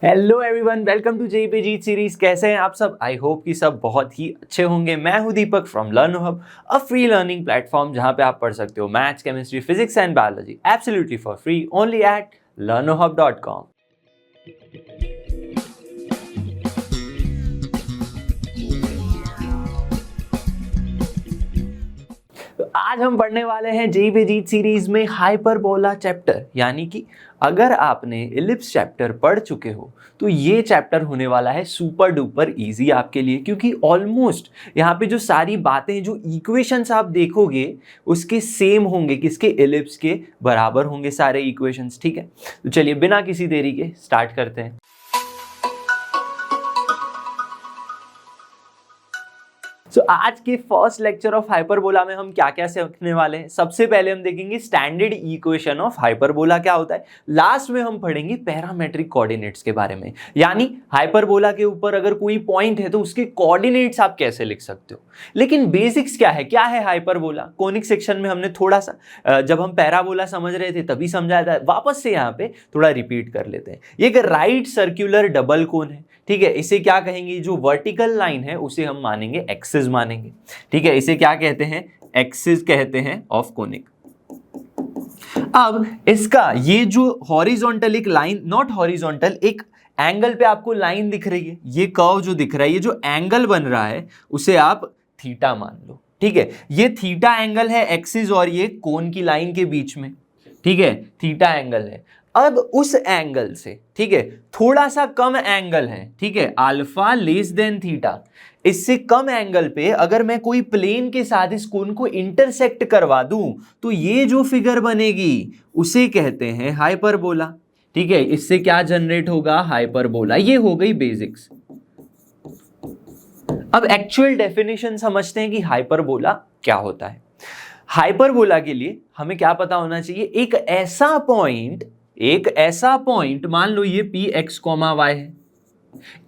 Hello everyone, welcome to JEE पे जीत series. कैसे हैं आप सब? आई होप कि सब बहुत ही अच्छे होंगे। मैं हूं Deepak from Learn Hub, a free learning platform जहां पे आप पढ़ सकते हो maths, chemistry, physics and biology absolutely for free only at learnerhub.com। तो आज हम पढ़ने वाले हैं जेईई पे जीत सीरीज में हाइपरबोला चैप्टर, यानी कि अगर आपने इलिप्स चैप्टर पढ़ चुके हो तो ये चैप्टर होने वाला है सुपर डुपर इजी आपके लिए, क्योंकि ऑलमोस्ट यहाँ पे जो सारी बातें, जो इक्वेशंस आप देखोगे उसके सेम होंगे, किसके? इलिप्स के बराबर होंगे सारे इक्वेशंस। ठीक है, तो चलिए बिना किसी देरी के स्टार्ट करते हैं। आज के फर्स्ट लेक्चर ऑफ हाइपरबोला में हम क्या क्या सीखने वाले हैं? सबसे पहले हम देखेंगे स्टैंडर्ड इक्वेशन ऑफ हाइपरबोला क्या होता है। लास्ट में हम पढ़ेंगे पैरामेट्रिक कोऑर्डिनेट्स के बारे में, यानी हाइपरबोला के ऊपर अगर कोई पॉइंट है तो उसके कोऑर्डिनेट्स आप कैसे लिख सकते हो। लेकिन बेसिक्स क्या है हाइपरबोला? कोनिक सेक्शन में हमने थोड़ा सा, जब हम पैराबोला समझ रहे थे तभी समझाया था, वापस से यहाँ पे थोड़ा रिपीट कर लेते हैं। ये एक राइट सर्क्यूलर डबल कोन है। ठीक है, इसे क्या कहेंगे? जो वर्टिकल लाइन है उसे हम मानेंगे एक्सिस मानेंगे। ठीक है, इसे क्या कहते हैं? एक्सिस कहते हैं ऑफ कोनिक। अब इसका ये जो हॉरिजॉन्टल एक लाइन, नॉट हॉरिजॉन्टल, एक एंगल पे आपको लाइन दिख रही है, ये कर्व जो दिख रहा है, ये जो एंगल बन रहा है उसे आप थीटा मान लो। ठीक है, ये थीटा एंगल है एक्सिस और ये कोन की लाइन के बीच में। ठीक है, थीटा एंगल है। अब उस एंगल से, ठीक है, थोड़ा सा कम एंगल है, ठीक है, अल्फा लेस देन थीटा, इससे कम एंगल पे अगर मैं कोई प्लेन के साथ इस कोन को इंटरसेक्ट करवा दूं तो ये जो फिगर बनेगी उसे कहते हैं हाइपरबोला। ठीक है, इससे क्या जनरेट होगा? हाइपरबोला। ये हो गई बेसिक्स। अब एक्चुअल डेफिनेशन समझते हैं कि हाइपरबोला क्या होता है। हाइपरबोला के लिए हमें क्या पता होना चाहिए? एक ऐसा पॉइंट मान लो ये पी एक्स कॉमा वाई है,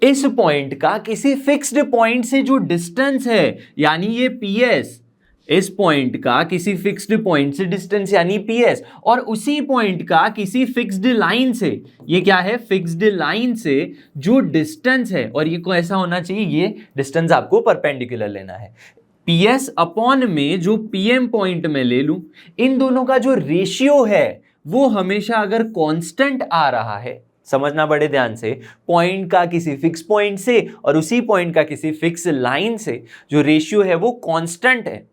इस पॉइंट का किसी फिक्स्ड पॉइंट से जो डिस्टेंस है, यानी ये पी एस, इस पॉइंट का किसी फिक्स्ड पॉइंट से डिस्टेंस यानी पी एस, और उसी पॉइंट का किसी फिक्स्ड लाइन से, ये क्या है? फिक्स्ड लाइन से जो डिस्टेंस है, और ये को ऐसा होना चाहिए, ये डिस्टेंस आपको परपेंडिकुलर लेना है। पी एस अपॉन में जो पी एम पॉइंट में ले लूं, इन दोनों का जो रेशियो है वो हमेशा अगर कांस्टेंट आ रहा है, समझना बड़े ध्यान से, पॉइंट का किसी फिक्स पॉइंट से और उसी पॉइंट का किसी फिक्स लाइन से जो रेशियो है वो कांस्टेंट है,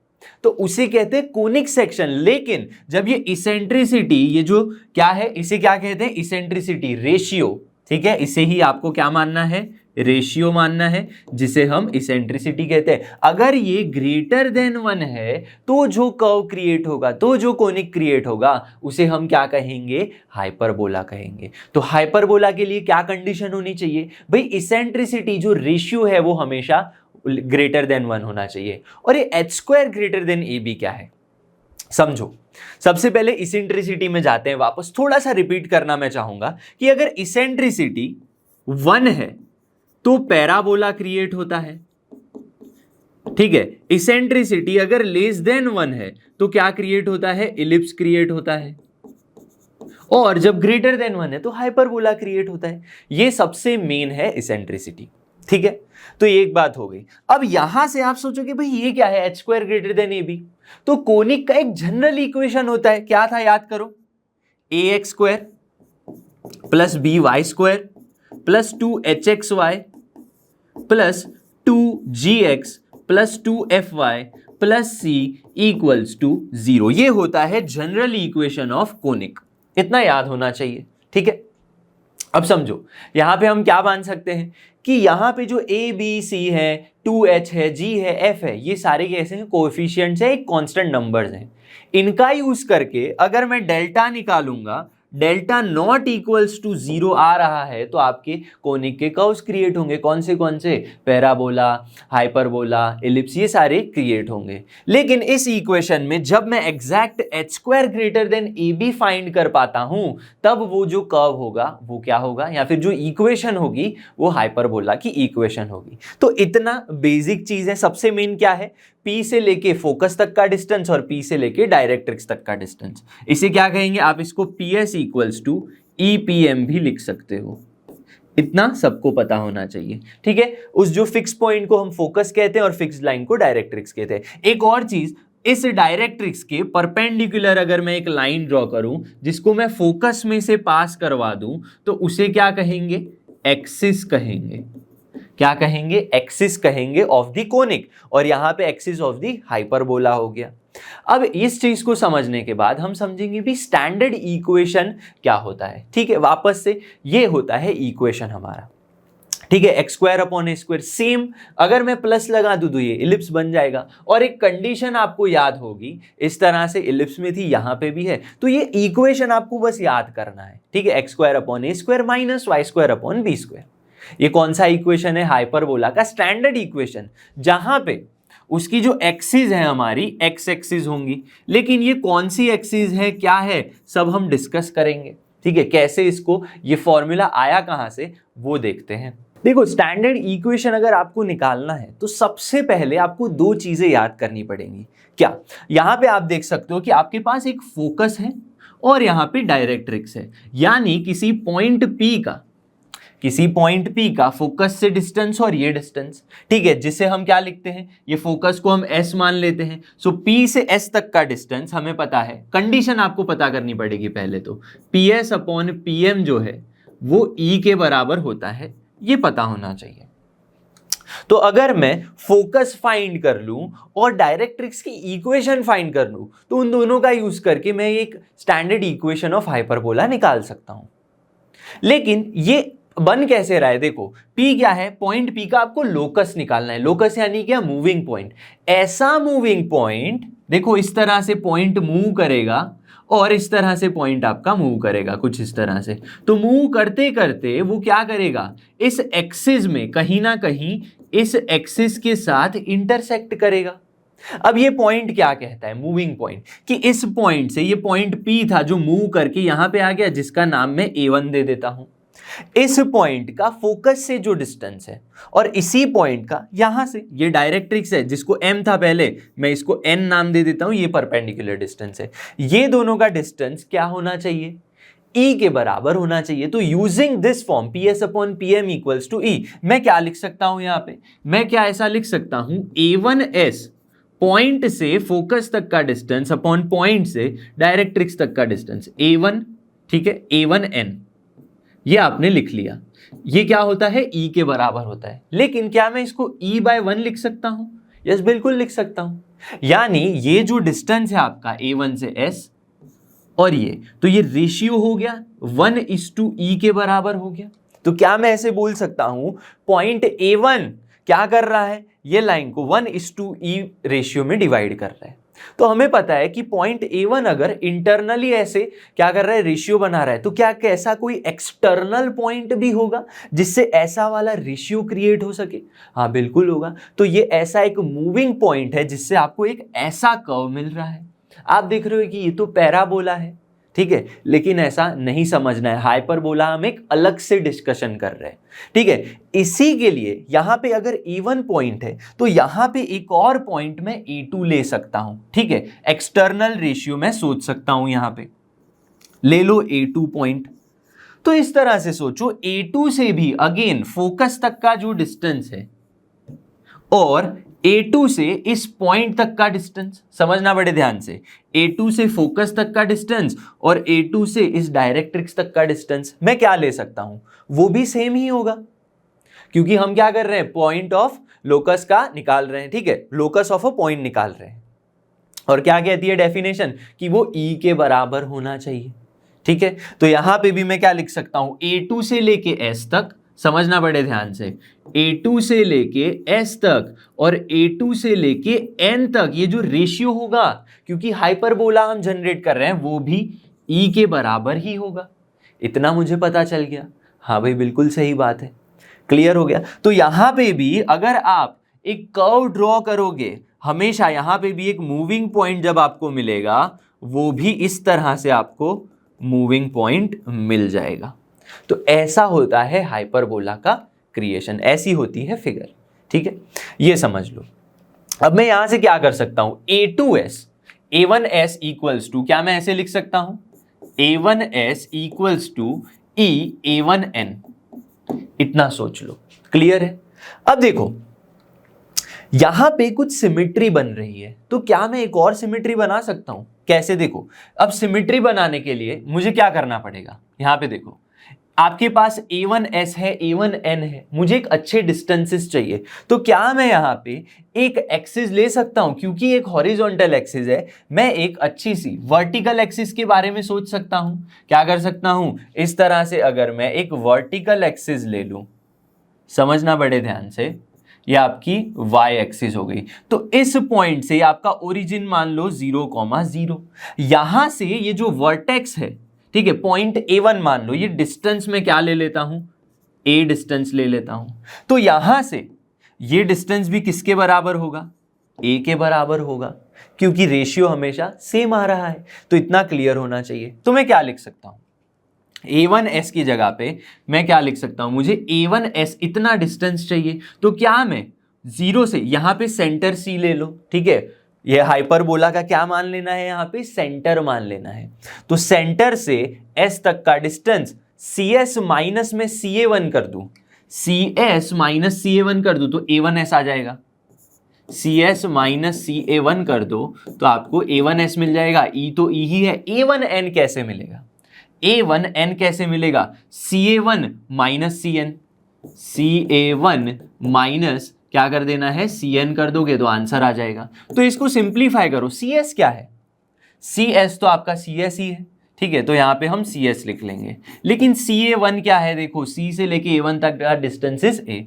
तो उसे कहते हैं कोनिक सेक्शन। लेकिन जब ये इसेंट्रिसिटी, ये जो क्या है, इसे क्या कहते हैं? Eccentricity ratio. ठीक है, इसे ही आपको क्या मानना है? रेशियो मानना है, जिसे हम इसेंट्रिसिटी कहते हैं। अगर ये ग्रेटर देन 1 है तो जो कर्व क्रिएट होगा, तो जो कोनिक क्रिएट होगा, उसे हम क्या कहेंगे? हाइपरबोला कहेंगे। तो हाइपरबोला के लिए क्या कंडीशन होनी चाहिए भाई? इसेंट्रिसिटी जो रेशियो है वो हमेशा ग्रेटर देन 1 होना चाहिए। और ये h square greater than a b क्या है समझो। सबसे पहले इसेंट्रिसिटी में जाते हैं वापस। थोड़ा सा रिपीट करना मैं चाहूंगा कि अगर इसेंट्रिसिटी 1 है तो पैराबोला क्रिएट होता है। ठीक है, इसेंट्रिसिटी अगर लेस देन 1 है तो क्या क्रिएट होता है? इलिप्स क्रिएट होता है। और जब ग्रेटर देन 1 है तो हाइपरबोला क्रिएट होता है। ये सबसे मेन है इसेंट्रिसिटी। ठीक है, तो ये एक बात हो गई। अब यहां से आप सोचोगे भाई ये क्या है? H square greater than a b. तो कोनिक का एक जनरल इक्वेशन होता है, क्या था याद करो? A X square plus B Y square plus 2hxy plus 2gx plus 2fy plus c equals to 0। ये होता है जनरल इक्वेशन ऑफ कोनिक। इतना याद होना चाहिए। ठीक है, अब समझो यहां पे हम क्या मान सकते हैं कि यहां पे जो a b c है, 2h है, g है, f है, ये सारे कैसे हैं? कोएफिशिएंट्स है, एक कांस्टेंट नंबर्स हैं। इनका यूज करके अगर मैं डेल्टा निकालूंगा, डेल्टा नॉट इक्वल्स टू 0 आ रहा है तो आपके कोनिक के कर्व्स क्रिएट होंगे। कौन से? पैराबोला, हाइपरबोला, इलिप्स, ये सारे क्रिएट होंगे। लेकिन इस इक्वेशन में जब मैं exact h square greater than a b find कर पाता हूं, तब वो जो कर्व होगा वो क्या होगा, या फिर जो इक्वेशन होगी वो हाइपरबोला की इक्वेशन होगी। तो इतना बेसिक चीज है। सबसे मेन क्या है? P से लेके फोकस तक का डिस्टेंस और P से लेके डायरेक्ट्रिक्स तक का डिस्टेंस। इसे क्या कहेंगे? आप इसको PS इक्वल्स टू EPM भी लिख सकते हो। इतना सबको पता होना चाहिए, ठीक है। उस जो फिक्स पॉइंट को हम फोकस कहते हैं और फिक्स लाइन को डायरेक्ट्रिक्स कहते हैं। एक और चीज, इस डायरेक्ट्रिक्स के परपेंडिकुलर अगर मैं एक लाइन ड्रॉ करूं जिसको मैं फोकस में से पास करवा दूं तो उसे क्या कहेंगे, एक्सिस कहेंगे। क्या कहेंगे, एक्सिस कहेंगे ऑफ द कोनिक, और यहां पे एक्सिस ऑफ द हाइपरबोला हो गया। अब इस चीज को समझने के बाद हम समझेंगे भी स्टैंडर्ड इक्वेशन क्या होता है, ठीक है। वापस से ये होता है इक्वेशन हमारा, ठीक है, एक्स स्क्वायर अपॉन ए स्क्वायर। सेम अगर मैं प्लस लगा दूं तो ये इलिप्स बन जाएगा, और एक कंडीशन आपको याद होगी, इस तरह से इलिप्स में थी, यहां पे भी है, तो ये इक्वेशन आपको बस याद करना है, ठीक है। एक्स स्क्वायर अपॉन ए square minus Y square upon B square. ये कौन सा इक्वेशन है, हाइपरबोला का स्टैंडर्ड इक्वेशन, जहां पे उसकी जो एक्सिस है हमारी एक्स एक्सिस होंगी। लेकिन ये कौन सी एक्सिस है, क्या है, सब हम डिस्कस करेंगे, ठीक है। कैसे इसको, ये फॉर्मूला आया कहां से, वो देखते हैं। देखो, स्टैंडर्ड इक्वेशन अगर आपको निकालना है तो सबसे पहले आपको दो चीजें याद करनी पड़ेंगी। क्या, यहां पे आप देख सकते हो कि आपके पास एक फोकस है और यहां पे डायरेक्ट्रिक्स है, यानी किसी पॉइंट P का फोकस से डिस्टेंस और ये डिस्टेंस, ठीक है, जिसे हम क्या लिखते हैं, ये फोकस को हम S मान लेते हैं। सो P से S तक का डिस्टेंस हमें पता है, कंडीशन आपको पता करनी पड़ेगी पहले तो, PS अपॉन PM जो है वो E के बराबर होता है, ये पता होना चाहिए। तो अगर मैं फोकस फाइंड कर लूं और डायरेक्ट्रिक्स की इक्वेशन फाइंड कर लूं तो उन दोनों का यूज करके मैं एक स्टैंडर्ड इक्वेशन ऑफ हाइपरबोला निकाल सकता हूं। लेकिन ये बन कैसे रहा है, देखो P क्या है, पॉइंट P का आपको लोकस निकालना है। लोकस यानी क्या, मूविंग पॉइंट। ऐसा मूविंग पॉइंट, देखो इस तरह से पॉइंट मूव करेगा और इस तरह से पॉइंट आपका मूव करेगा, कुछ इस तरह से। तो मूव करते करते वो क्या करेगा, इस एक्सिस में कहीं ना कहीं इस एक्सिस के साथ इंटरसेक्ट करेगा। अब ये पॉइंट क्या कहता है, मूविंग पॉइंट, कि इस पॉइंट से, ये पॉइंट P था जो मूव करके यहां पे आ गया, जिसका नाम मैं A1 दे देता हूं। इस पॉइंट का फोकस से जो डिस्टेंस है और इसी पॉइंट का यहां से, ये डायरेक्ट्रिक्स है जिसको M था पहले, मैं इसको N नाम दे देता हूं, ये परपेंडिकुलर डिस्टेंस है। ये दोनों का डिस्टेंस क्या होना चाहिए, E के बराबर होना चाहिए। तो using this form PS upon PM equals to E, मैं क्या लिख सकता हूं यहां पे, मैं क्या ऐसा लिख सकता हूं, A1S पॉइंट से फोकस तक का डिस्टेंस अपॉन पॉइंट से डायरेक्ट्रिक्स तक का डिस्टेंस A1, ठीक है, A1N, ये आपने लिख लिया। ये क्या होता है, E के बराबर होता है। लेकिन क्या मैं इसको E/1 लिख सकता हूं, यस बिल्कुल लिख सकता हूं। यानी ये जो डिस्टेंस है आपका A1 से S और ये, तो ये रेशियो हो गया 1:E के बराबर हो गया। तो क्या मैं ऐसे बोल सकता हूं, पॉइंट A1 क्या कर रहा है, ये लाइन को 1:E रेशियो में डिवाइड कर रहा है। तो हमें पता है कि पॉइंट A1 अगर इंटरनली ऐसे क्या कर रहा है, रेशियो बना रहा है, तो क्या कैसा कोई एक्सटर्नल पॉइंट भी होगा जिससे ऐसा वाला रेशियो क्रिएट हो सके, हाँ बिल्कुल होगा। तो ये ऐसा एक मूविंग पॉइंट है जिससे आपको एक ऐसा कर्व मिल रहा है। आप देख रहे हो कि ये तो पैराबोला है, ठीक है, लेकिन ऐसा नहीं समझना है, हाइपरबोला हम एक अलग से डिस्कशन कर रहे हैं, ठीक है। इसी के लिए यहां पे अगर A1 पॉइंट है तो यहां पे एक और पॉइंट मैं A2 ले सकता हूं, ठीक है, एक्सटर्नल रेशियो मैं सोच सकता हूं, यहां पे ले लो A2 पॉइंट। तो इस तरह से सोचो, A2 से भी अगेन फोकस तक का जो डिस्टेंस है और A2 से इस पॉइंट तक का डिस्टेंस, समझना बड़े ध्यान से, A2 से फोकस तक का डिस्टेंस और A2 से इस डायरेक्ट्रिक्स तक का डिस्टेंस मैं क्या ले सकता हूं, वो भी सेम ही होगा, क्योंकि हम क्या कर रहे हैं, पॉइंट ऑफ लोकस का निकाल रहे हैं, ठीक है, लोकस ऑफ अ पॉइंट निकाल रहे हैं। और क्या कहती है डेफिनेशन, कि वो E के बराबर होना चाहिए, ठीक है। तो यहां पे भी मैं क्या लिख सकता हूं, A2 से लेके S तक, समझना बड़े ध्यान से, A2 से लेके S तक और A2 से लेके N तक, ये जो रेशियो होगा, क्योंकि हाइपरबोला हम जनरेट कर रहे हैं, वो भी E के बराबर ही होगा। इतना मुझे पता चल गया, हाँ भाई बिल्कुल सही बात है, क्लियर हो गया। तो यहां पे भी अगर आप एक कर्व ड्रॉ करोगे, हमेशा यहां पे भी एक मूविंग पॉइंट जब आपको मिलेगा, वो भी इस तरह से आपको मूविंग पॉइंट मिल जाएगा। तो ऐसा होता है हाइपरबोला का क्रिएशन, ऐसी होती है फिगर, ठीक है, ये समझ लो। अब मैं यहां से क्या कर सकता हूं, A2S A1S इक्वल्स टू, क्या मैं ऐसे लिख सकता हूं, A1S equals to E A1N, इतना सोच लो। क्लियर है? अब देखो यहां पे कुछ सिमेट्री बन रही है, तो क्या मैं एक और सिमेट्री बना सकता हूं? कैसे? देखो, अब सिमेट्री बनाने के लिए मुझे क्या करना पड़ेगा? यहां पे देखो, आपके पास A1S है, A1N है, मुझे एक अच्छे डिस्टेंसेस चाहिए, तो क्या मैं यहां पे एक एक्सिस ले सकता हूं? क्योंकि एक हॉरिजॉन्टल एक्सिस है, मैं एक अच्छी सी वर्टिकल एक्सिस के बारे में सोच सकता हूं। क्या कर सकता हूं? इस तरह से अगर मैं एक वर्टिकल एक्सिस ले लूं, समझना बड़े ध्यान से, ये आपकी y एक्सिस हो गई, तो इस पॉइंट से आपका ओरिजिन मान लो 0,0, यहां से ये जो वर्टेक्स है, ठीक है, पॉइंट A1 मान लो, ये डिस्टेंस में क्या ले लेता हूं? a डिस्टेंस ले लेता हूं, तो यहां से ये डिस्टेंस भी किसके बराबर होगा? a के बराबर होगा, क्योंकि रेशियो हमेशा सेम आ रहा है। तो इतना क्लियर होना चाहिए। तो मैं क्या लिख सकता हूं? A1S की जगह पे मैं क्या लिख सकता हूं? मुझे A1S इतना डिस्टेंस चाहिए, तो क्या मैं जीरो से, यहां पे सेंटर C ले लो, ठीक है, ये हाइपरबोला का क्या मान लेना है? यहां पे सेंटर मान लेना है। तो सेंटर से S तक का डिस्टेंस CS माइनस में CA1 कर दूं, CS माइनस CA1 कर दूं तो A1S आ जाएगा। CS माइनस CA1 कर दो तो आपको A1S मिल जाएगा। E तो E ही है, A1N कैसे मिलेगा? A1N कैसे मिलेगा? CA1 minus CN, CA1 minus क्या कर देना है? CN कर दोगे तो आंसर आ जाएगा। तो इसको सिंप्लीफाई करो। CS क्या है? CS तो आपका CS ही है, ठीक है, तो यहां पे हम CS लिख लेंगे। लेकिन CA1 क्या है? देखो, C से लेके A1 तक का डिस्टेंस इज A,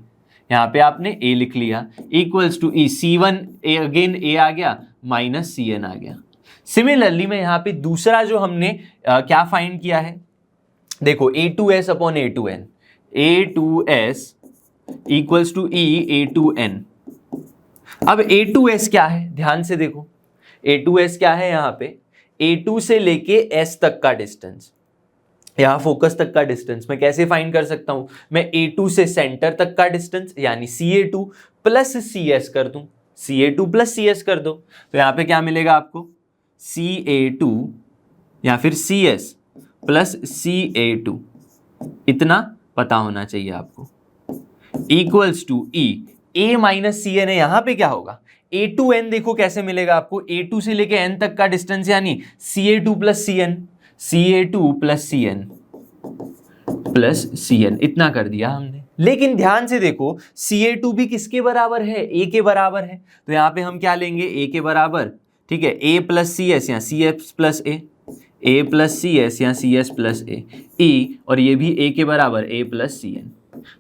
यहां पे आपने A लिख लिया, equals to E, C1 A, again A आ गया, माइनस CN आ गया। सिमिलरली मैं यहां पे दूसरा जो हमने क्या फाइंड किया है, देखो, A2S upon A2N, A2S equals to E A2N। अब A2S क्या है? ध्यान से देखो, A2S क्या है? यहां पे A2 से लेके S तक का डिस्टेंस, यहां फोकस तक का डिस्टेंस मैं कैसे फाइंड कर सकता हूं? मैं A2 से सेंटर तक का डिस्टेंस यानी CA2 प्लस CS कर दूं, CA2 प्लस CS कर दो, तो यहां पे क्या मिलेगा आपको? CA2 या फिर CS प्लस CA2, इतना पता होना चाहिए आपको, equals to E, A minus CN है, यहां पे क्या होगा? A2N देखो कैसे मिलेगा आपको? A2 से लेके N तक का डिस्टेंस यानी CA2 plus CN, CA2 plus CN plus CN, इतना कर दिया हमने। लेकिन ध्यान से देखो, CA2 भी किसके बराबर है? A के बराबर है, तो यहां पे हम क्या लेंगे? A के बराबर, ठीक है, A प्लस CS या CS plus A plus CS या CS प्लस E, और ये भी A के बराबर, A प्लस CN।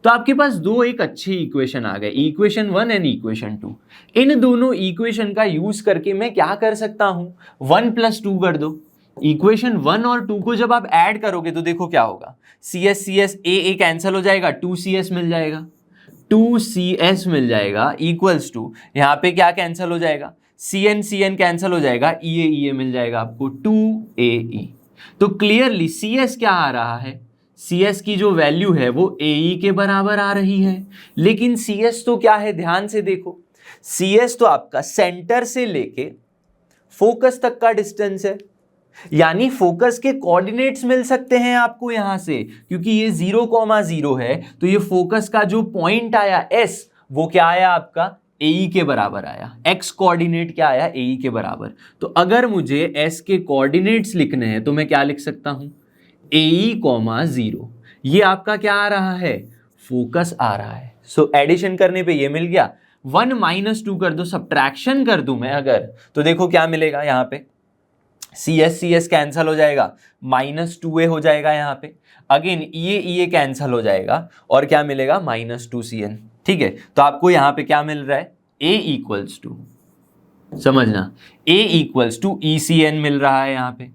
तो आपके पास दो एक अच्छे इक्वेशन आ गए, इक्वेशन 1 एंड इक्वेशन 2। इन दोनों इक्वेशन का यूज करके मैं क्या कर सकता हूं? 1 प्लस 2 कर दो। इक्वेशन 1 और 2 को जब आप ऐड करोगे तो देखो क्या होगा, CS A कैंसिल हो जाएगा, 2CS मिल जाएगा, 2CS मिल जाएगा, इक्वल्स टू यहां पे क्या कैंसिल हो जाएगा? CN कैंसिल हो जाएगा, EA मिल जाएगा आपको, 2AE। तो क्लियरली CS क्या आ रहा है? CS की जो वैल्यू है वो AE के बराबर आ रही है। लेकिन CS तो क्या है? ध्यान से देखो, CS तो आपका सेंटर से लेके फोकस तक का डिस्टेंस है, यानी फोकस के कोऑर्डिनेट्स मिल सकते हैं आपको यहां से, क्योंकि ये 0,0 है, तो ये फोकस का जो पॉइंट आया S, वो क्या आया आपका? AE के बराबर आया। X कोऑर्डिनेट क्या आया? AE के बराबर। तो अगर मुझे S के कोऑर्डिनेट्स लिखने हैं तो मैं क्या लिख सकता हूं? AE, 0। ये आपका क्या आ रहा है? फोकस आ रहा है। सो एडिशन करने पे ये मिल गया। 1 माइनस 2 कर दो, सब्ट्रैक्शन कर दूं मैं अगर, तो देखो क्या मिलेगा यहां पे? CS कैंसिल हो जाएगा, माइनस 2A हो जाएगा यहां पे, अगेन EA कैंसिल हो जाएगा, और क्या मिलेगा? Minus 2CN। ठीक है, तो आपको यहां पे क्या मिल रहा है? A इक्वल्स टू, समझना, A इक्वल्स टू ECN मिल रहा है यहां पे,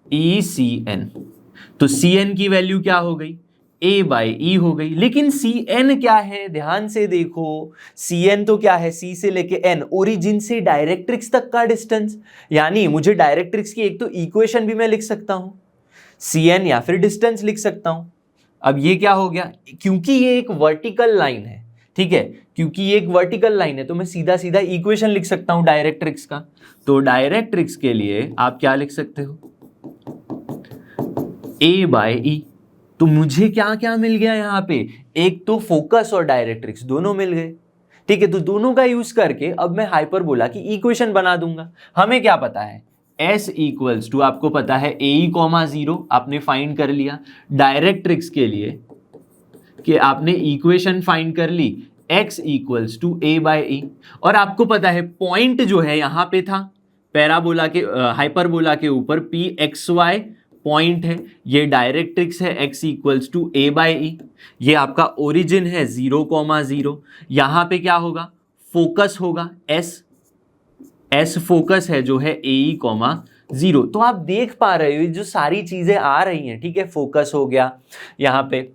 ECN। तो CN की वैल्यू क्या हो गई? A/E हो गई। लेकिन CN क्या है? ध्यान से देखो, CN तो क्या है? C से लेके N, ओरिजिन से डायरेक्ट्रिक्स तक का डिस्टेंस, यानी मुझे डायरेक्ट्रिक्स की एक तो इक्वेशन भी मैं लिख सकता हूं, CN या फिर डिस्टेंस लिख सकता हूं। अब ये क्या हो गया? क्योंकि ये एक वर्टिकल लाइन है, ठीक है, क्योंकि ये एक वर्टिकल लाइन है, तो मैं सीधा सीधा इक्वेशन लिख सकता हूं डायरेक्ट्रिक्स का। तो डायरेक्ट्रिक्स के लिए आप क्या लिख सकते हो? A/E। तो मुझे क्या क्या मिल गया यहां पे? एक तो फोकस और डायरेक्ट्रिक्स दोनों मिल गए। ठीक है, तो दोनों का यूज करके अब मैं हाइपरबोला की इक्वेशन बना दूंगा। हमें क्या पता है, S इक्वल्स टू आपको पता है AE कॉमा 0 आपने फाइंड कर लिया। डायरेक्ट्रिक्स के लिए कि आपने इक्वेशन फाइंड कर ली x इक्वल्स टू A/E, और आपको पता है पॉइंट जो है यहां पे था पैराबोला के हाइपरबोला के ऊपर PXY पॉइंट है, ये डायरेक्ट्रिक्स है x इक्वल्स टू A/E, ये आपका ओरिजिन है 0,0। यहां पे क्या होगा, फोकस होगा S फोकस है जो है AE, 0। तो आप देख पा रहे हो जो सारी चीजें आ रही हैं, ठीक है, फोकस हो गया यहाँ पे,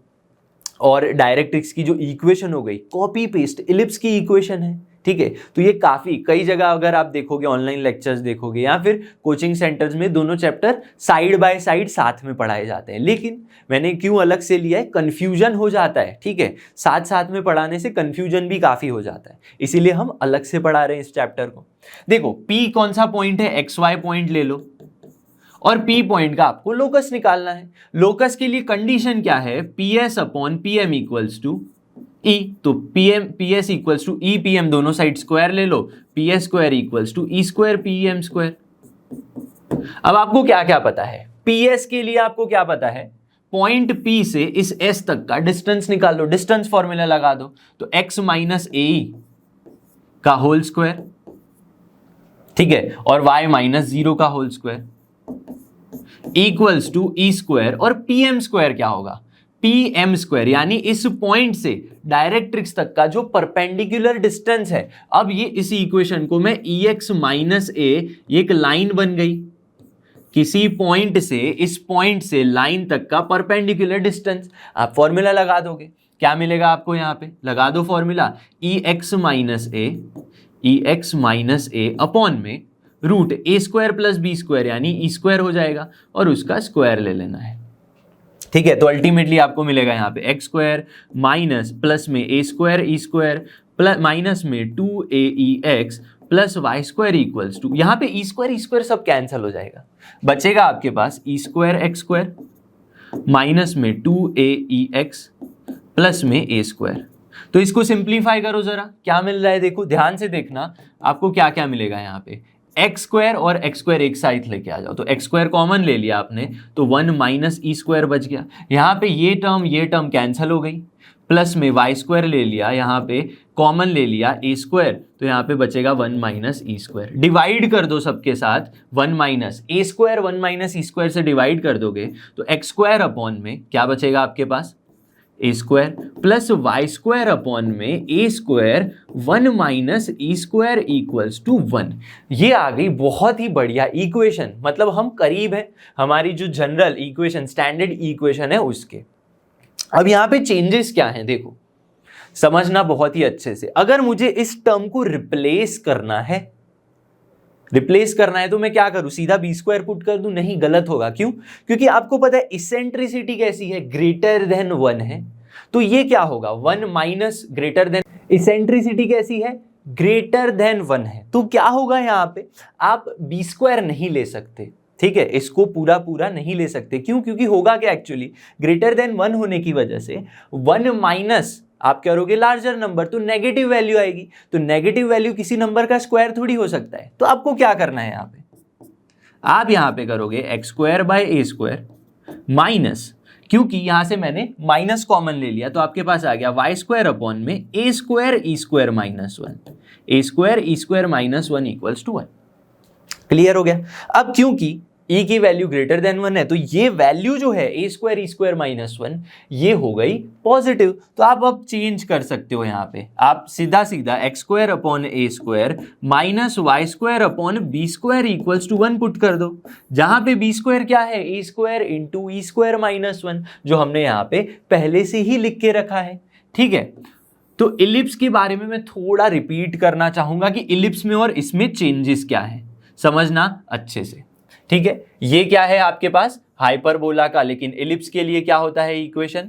और डायरेक्ट्रिक्स की जो इक्वेशन हो गई कॉपी पेस्ट इलिप्स की इक्वेशन है। ठीक है, तो ये काफी कई जगह अगर आप देखोगे, ऑनलाइन लेक्चर्स देखोगे या फिर कोचिंग सेंटर्स में, दोनों चैप्टर साइड बाय साइड साथ में पढ़ाए जाते हैं। लेकिन मैंने क्यों अलग से लिया है, कंफ्यूजन हो जाता है। ठीक है, साथ साथ में पढ़ाने से कंफ्यूजन भी काफी हो जाता है, इसीलिए हम अलग से पढ़ा रहे हैं इस चैप्टर को। देखो P कौन सा पॉइंट है, XY पॉइंट ले लो, और P पॉइंट का आपको लोकस निकालना है। लोकस के लिए कंडीशन क्या है, PS/PM इक्वल्स टू E, तो PS इक्वल्स टू EPM, दोनों साइड स्क्वायर ले लो, PS square equals to E square PM square. अब आपको क्या क्या पता है, PS के लिए आपको क्या पता है, पॉइंट P से इस S तक का डिस्टेंस निकाल लो, डिस्टेंस फॉर्मूला लगा दो, तो x माइनस AE का होल स्क्वायर, ठीक है, और y माइनस 0 का whole square equals to E square, और PM स्क्वायर क्या होगा, PM स्क्वायर, यानी इस पॉइंट से डायरेक्ट्रिक्स तक का जो परपेंडिकुलर डिस्टेंस है। अब ये इस इक्वेशन को मैं EX माइनस A, ये एक लाइन बन गई, किसी पॉइंट से इस पॉइंट से लाइन तक का परपेंडिकुलर डिस्टेंस, आप फॉर्मूला लगा दोगे, क्या मिलेगा आपको, यहां पे लगा दो formula, EX minus A upon में root A square plus B square, यानी E स्क्वायर हो जाएगा, और उसका स्क्वायर ले लेना है। ठीक है, तो अल्टीमेटली आपको मिलेगा यहाँ पे x स्क्वायर माइनस प्लस में A square E square plus minus में 2AEX plus Y square equals to, यहाँ पे E स्क्वायर सब कैंसिल हो जाएगा, बचेगा आपके पास E square x square minus में 2AEX प्लस में A स्क्वायर। तो इसको सिंप्लीफाई करो जरा, क्या मिल रहा है देखो, ध्यान से देखना आपको क्या क्या मिलेगा यहाँ पे, एक्स स्क्वायर और एक्स स्क्वायर एक साइड लेके आ जाओ, तो एक्स स्क्वायर कॉमन ले लिया आपने, तो 1 माइनस ई स्क्वायर बच गया, यहाँ पे ये टर्म कैंसिल हो गई, प्लस में वाई स्क्वायर ले लिया, यहाँ पे कॉमन ले लिया ए स्क्वायर, तो यहाँ पे बचेगा 1 माइनस ई स्क्वायर। डिवाइड कर दो सबके साथ, 1 माइनस ए स्क्वायर 1 माइनस ई स्क्वायर से डिवाइड कर दोगे तो एक्स स्क्वायर अपॉन में क्या बचेगा आपके पास, A square plus Y square upon में A square 1 minus E square equals to 1। ये आ गई बहुत ही बढ़िया इक्वेशन, मतलब हम करीब है हमारी जो जनरल इक्वेशन स्टैंडर्ड इक्वेशन है उसके। अब यहाँ पे चेंजेस क्या हैं देखो, समझना बहुत ही अच्छे से। अगर मुझे इस टर्म को रिप्लेस करना है तो मैं क्या करूं, सीधा बी स्क्वायर पुट कर दूं? नहीं, गलत होगा। क्यों? क्योंकि आपको पता है इसेंट्रिसिटी कैसी है, ग्रेटर देन 1 है, तो ये क्या होगा 1 माइनस ग्रेटर देन, इसेंट्रिसिटी कैसी है, ग्रेटर देन 1 है, तो क्या होगा यहाँ पे आप बी स्क्वायर नहीं ले सकते। ठीक है, इसको पूरा पूरा नहीं ले सकते। क्यों? क्योंकि होगा क्या एक्चुअली, ग्रेटर देन 1 होने की वजह से 1 माइनस आप करोगे लार्जर नंबर तो नेगेटिव वैल्यू आएगी, तो नेगेटिव वैल्यू किसी नंबर का स्क्वायर थोड़ी हो सकता है। तो आपको क्या करना है यहाँ पे, आप यहाँ पे करोगे x square by A square minus, क्योंकि यहां से मैंने माइनस कॉमन ले लिया तो आपके पास आ गया वाई स्क्वायर अपॉन में A square E square minus 1, A square E square minus 1 equals to 1। Clear हो गया? अब क्योंकि e की वैल्यू ग्रेटर देन 1 है तो ये वैल्यू जो है ए स्क्वायर ई स्क्वायर माइनस 1 ये हो गई पॉजिटिव। तो आप अब चेंज कर सकते हो, यहाँ पे आप सीधा सीधा x square upon A square minus Y square upon B square equals to 1 put कर दो, जहां पे बी स्क्वायर क्या है, ए square into e square minus 1, जो हमने यहाँ पे पहले से ही लिख के रखा है। ठीक है, तो इलिप्स के बारे में मैं थोड़ा रिपीट करना चाहूंगा कि इलिप्स में और इसमें चेंजेस क्या है, समझना अच्छे से। ठीक है, ये क्या है आपके पास हाइपरबोला का, लेकिन इलिप्स के लिए क्या होता है इक्वेशन,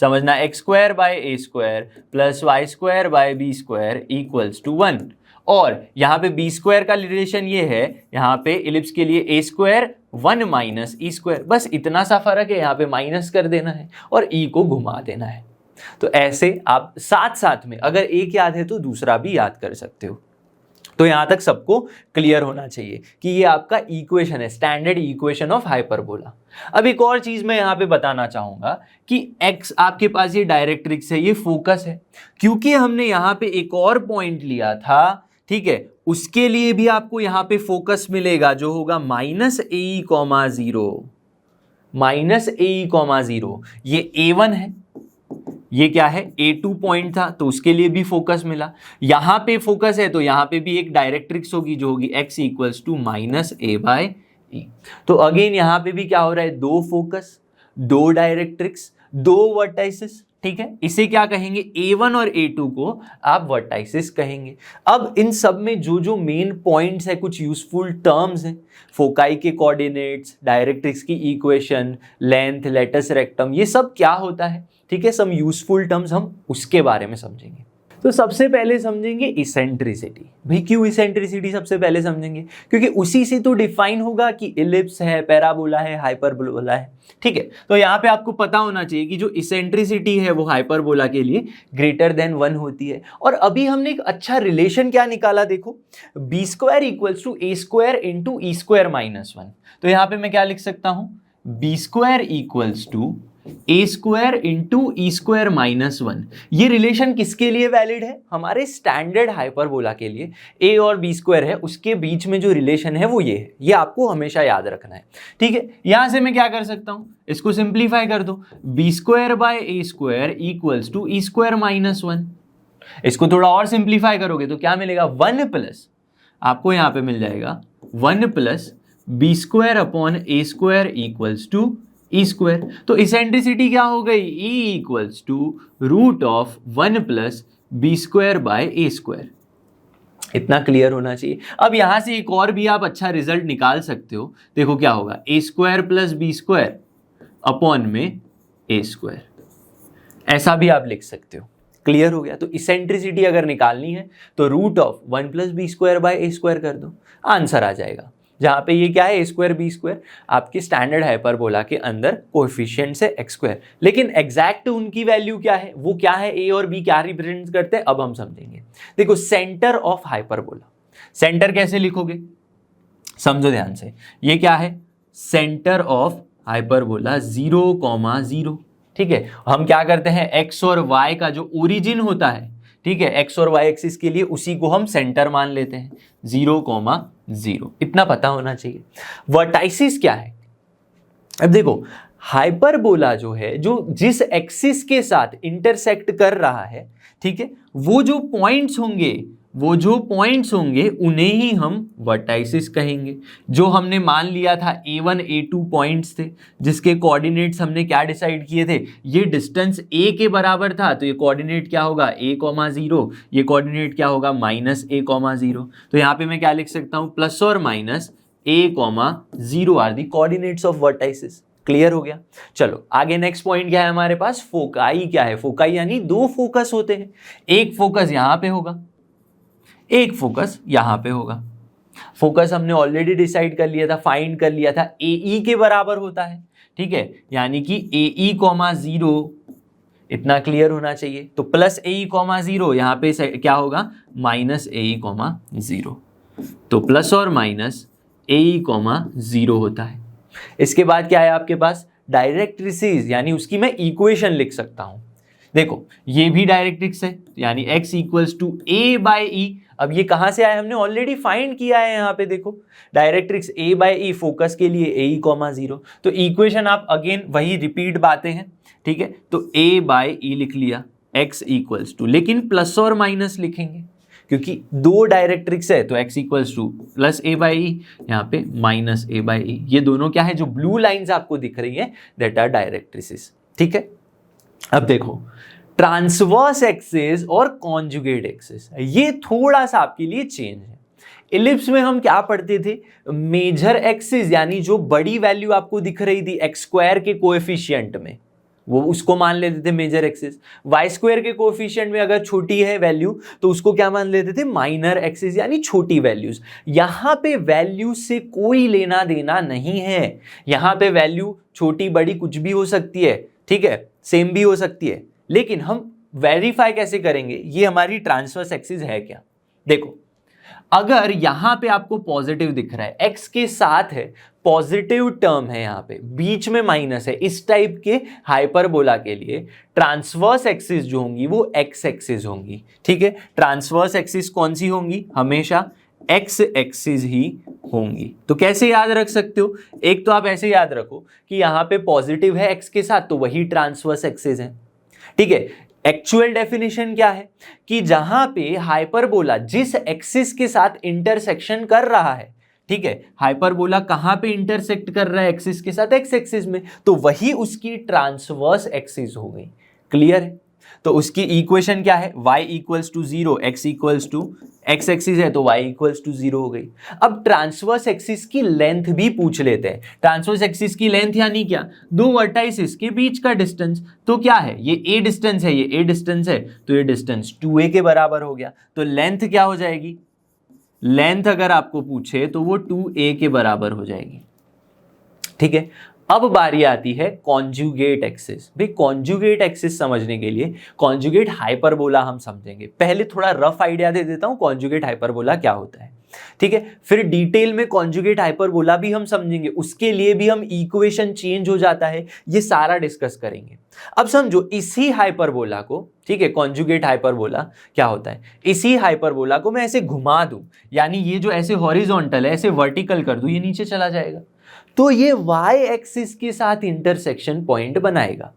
समझना, x square by A square plus Y square by B square equals to 1। और यहाँ पे बी स्क्वायर का रिलेशन ये है, यहाँ पे इलिप्स के लिए ए स्क्वायर 1 माइनस ई स्क्वायर, बस इतना सा फर्क है, यहाँ पे माइनस कर देना है और ई को घुमा देना है। तो ऐसे आप साथ साथ में अगर एक याद है तो दूसरा भी याद कर सकते हो। तो यहां तक सबको क्लियर होना चाहिए कि ये आपका इक्वेशन है, स्टैंडर्ड इक्वेशन ऑफ हाइपरबोला। अब एक और चीज मैं यहां पे बताना चाहूंगा कि x आपके पास ये डायरेक्ट्रिक्स है, ये फोकस है, क्योंकि हमने यहां पे एक और पॉइंट लिया था, ठीक है, उसके लिए भी आपको यहां पे फोकस मिलेगा जो होगा -AE,0, -AE,0। ये A1 है, ये क्या है A2 पॉइंट था, तो उसके लिए भी फोकस मिला। यहां पे फोकस है तो यहां पे भी एक डायरेक्ट्रिक्स होगी जो होगी x इक्वल्स टू -A/E। तो अगेन यहां पे भी क्या हो रहा है, दो फोकस, दो डायरेक्ट्रिक्स, दो वर्टाइसिस, ठीक है। इसे क्या कहेंगे, A1 और A2 को आप वर्टाइसिस कहेंगे। अब इन सब में जो जो मेन पॉइंट्स है, कुछ यूजफुल टर्म्स हैं, फोकाई के कोऑर्डिनेट्स, डायरेक्ट्रिक्स की इक्वेशन, लेंथ, लेटस रेक्टम, ये सब क्या होता है, ठीक है, सम यूजफुल टर्म्स हम उसके बारे में समझेंगे। तो सबसे पहले समझेंगे इसेंट्रिसिटी। भाई क्यों इसेंट्रिसिटी सबसे पहले समझेंगे, क्योंकि उसी से तो डिफाइन होगा कि इलिप्स है, पैराबोला है, हाइपरबोला है, ठीक है। तो यहाँ पे आपको पता होना चाहिए कि जो इसेंट्रिसिटी है वो हाइपरबोला के लिए ग्रेटर देन 1 होती है। और अभी हमने एक अच्छा रिलेशन क्या निकाला, देखो, b² equals to A² into E² minus 1। तो यहाँ पे मैं क्या लिख सकता हूं, b² equals to A² into E² minus 1। ये रिलेशन किसके लिए वैलिड है, हमारे स्टैंडर्ड हाइपरबोला के लिए। A और b² है, उसके बीच में जो रिलेशन है वो ये है, ये आपको हमेशा याद रखना है, ठीक है। यहां से मैं क्या कर सकता हूं, इसको सिंप्लीफाई कर दो, b²/A² equals to E² minus 1। इसको थोड़ा और सिंप्लीफाई करोगे तो क्या मिलेगा, 1 प्लस, आपको यहां पे मिल जाएगा 1 plus b²/A² equals to E²। तो इसेंट्रिसिटी क्या हो गई, E equals to √1 plus b²/A²। इतना क्लियर होना चाहिए। अब यहां से एक और भी आप अच्छा रिजल्ट निकाल सकते हो, देखो क्या होगा, A² प्लस b² अपॉन में A², ऐसा भी आप लिख सकते हो। क्लियर हो गया। तो इसेंट्रिसिटी अगर निकालनी है तो √1 प्लस b²/A² कर दो, आंसर आ जाएगा। जहां पे ये क्या है, A² b² आपके स्टैंडर्ड हाइपरबोला के अंदर कोएफिशिएंट्स है x², लेकिन एग्जैक्ट उनकी वैल्यू क्या है, वो क्या है, A और B क्या रिप्रेजेंट करते हैं, अब हम समझेंगे। देखो, सेंटर ऑफ हाइपरबोला, सेंटर कैसे लिखोगे, समझो ध्यान से, ये क्या है, सेंटर ऑफ हाइपरबोला 0,0, ठीक है। हम क्या करते हैं, x और y का जो ओरिजिन होता है, ठीक है, x और y एक्सिस के लिए उसी को हम सेंटर मान लेते हैं, 0,0। इतना पता होना चाहिए। वर्टाइसिस क्या है, अब देखो, हाइपरबोला जो है, जो जिस एक्सिस के साथ इंटरसेक्ट कर रहा है, ठीक है, वो जो पॉइंट्स होंगे उन्हें ही हम वर्टाइसिस कहेंगे। जो हमने मान लिया था A1 A2 पॉइंट्स थे, जिसके कोऑर्डिनेट्स हमने क्या डिसाइड किए थे, ये डिस्टेंस A के बराबर था, तो ये कोऑर्डिनेट क्या होगा, A,0, ये कोऑर्डिनेट क्या होगा, -A,0। तो यहाँ पे मैं क्या लिख सकता हूँ, प्लस और minus A,0 are the coordinates of vertices. Clear हो गया। चलो आगे नेक्स्ट पॉइंट क्या है हमारे पास, फोकाई क्या है। फोकाई यानी दो फोकस होते हैं, एक फोकस यहां पे होगा, एक फोकस यहां पे होगा। फोकस हमने ऑलरेडी डिसाइड कर लिया था, फाइंड कर लिया था, AE के बराबर होता है, ठीक है, यानी कि AE,0, इतना क्लियर होना चाहिए। तो प्लस AE,0 यहां पे क्या होगा, -AE,0। तो प्लस और माइनस AE,0 होता है। इसके बाद क्या है आपके पास, डायरेक्ट्रिसिस, यानी उसकी मैं इक्वेशन लिख सकता हूं। देखो ये भी डायरेक्ट्रिक्स है, यानी x इक्वल्स टू A/E। अब ये कहां से आया, हमने ऑलरेडी फाइंड किया है। यहां पे देखो, डायरेक्ट्रिक्स A/E, फोकस के लिए AE,0। तो इक्वेशन आप अगेन वही रिपीट बातें हैं, ठीक है। तो A/E लिख लिया, x इक्वल्स टू, लेकिन प्लस और माइनस लिखेंगे क्योंकि दो डायरेक्ट्रिक्स है, तो x equals to plus A/E, यहाँ पे -A/E। ये दोनों क्या है, जो ब्लू लाइंस आपको दिख रही है, दैट आर डायरेक्ट्रिसेस, ठीक है। अब देखो, ट्रांसवर्स एक्सिस और कॉन्जुगेट एक्सिस, ये थोड़ा सा आपके लिए चेंज है। इलिप्स में हम क्या पढ़ते थे, मेजर एक्सिस, यानी जो बड़ी वैल्यू आपको दिख रही थी x² के कोएफिशिएंट में, वो उसको मान लेते थे मेजर एक्सिस। y² के कोएफिशिएंट में अगर छोटी है वैल्यू तो उसको क्या मान लेते थे, माइनर एक्सिस, यानी छोटी वैल्यूज। यहां पे वैल्यू से कोई लेना देना नहीं है, यहां पे वैल्यू छोटी बड़ी कुछ भी हो सकती है, ठीक है, सेम भी हो सकती है, लेकिन हम वेरीफाई कैसे करेंगे ये हमारी ट्रांसवर्स एक्सिस है क्या। देखो अगर यहां पे आपको पॉजिटिव दिख रहा है, एक्स के साथ है, पॉजिटिव टर्म है, यहां पे बीच में माइनस है, इस टाइप के हाइपरबोला के लिए ट्रांसवर्स एक्सिस जो होंगी वो एक्स एक्सिस होंगी। ठीक है, ट्रांसवर्स एक्सिस कौन सी होंगी, हमेशा एक्स एक्सिस ही होंगी। तो कैसे याद रख सकते हो, एक तो आप ऐसे याद रखो कि यहां पे पॉजिटिव है एक्स के साथ तो वही ट्रांसवर्स एक्सिस है। ठीक है, एक्चुअल डेफिनेशन क्या है कि जहां पे हाइपरबोला जिस एक्सिस के साथ इंटरसेक्शन कर रहा है, ठीक है, हाइपरबोला कहां पे इंटरसेक्ट कर रहा है एक्सिस के साथ, एक्स एक्सिस में, तो वही उसकी ट्रांसवर्स एक्सिस हो गई। क्लियर है, तो उसकी इक्वेशन क्या है, y equals to 0, x equals to x axis है तो y इक्वल्स टू 0 हो गई। अब ट्रांसवर्स एक्सिस की लेंथ भी पूछ लेते हैं। ट्रांसवर्स एक्सिस की लेंथ यानी क्या, दो वर्टाइसिस के बीच का डिस्टेंस। तो क्या है, ये a डिस्टेंस है, ये a डिस्टेंस है, तो ये डिस्टेंस 2a के बराबर हो गया। तो लेंथ क्या हो जाएगी, लेंथ अगर आपको पूछे तो वो 2a के बराबर हो जाएगी। ठीक है, अब बारी आती है कॉन्जुगेट एक्सिस। भाई कॉन्जुगेट एक्सिस समझने के लिए कॉन्जुगेट हाइपरबोला हम समझेंगे। पहले थोड़ा रफ आइडिया दे देता हूं कॉन्जुगेट हाइपरबोला क्या होता है। ठीक है, फिर डिटेल में कॉन्जुगेट हाइपरबोला भी हम समझेंगे, उसके लिए भी हम इक्वेशन चेंज हो जाता है, ये सारा डिस्कस करेंगे। अब समझो इसी हाइपरबोला को, ठीक है, कॉन्जुगेट हाइपरबोला क्या होता है, इसी हाइपरबोला को मैं ऐसे घुमा दूं, यानी ये जो ऐसे हॉरिजॉन्टल है ऐसे वर्टिकल कर दूं, ये नीचे चला जाएगा, तो ये y एक्सिस के साथ इंटरसेक्शन पॉइंट बनाएगा।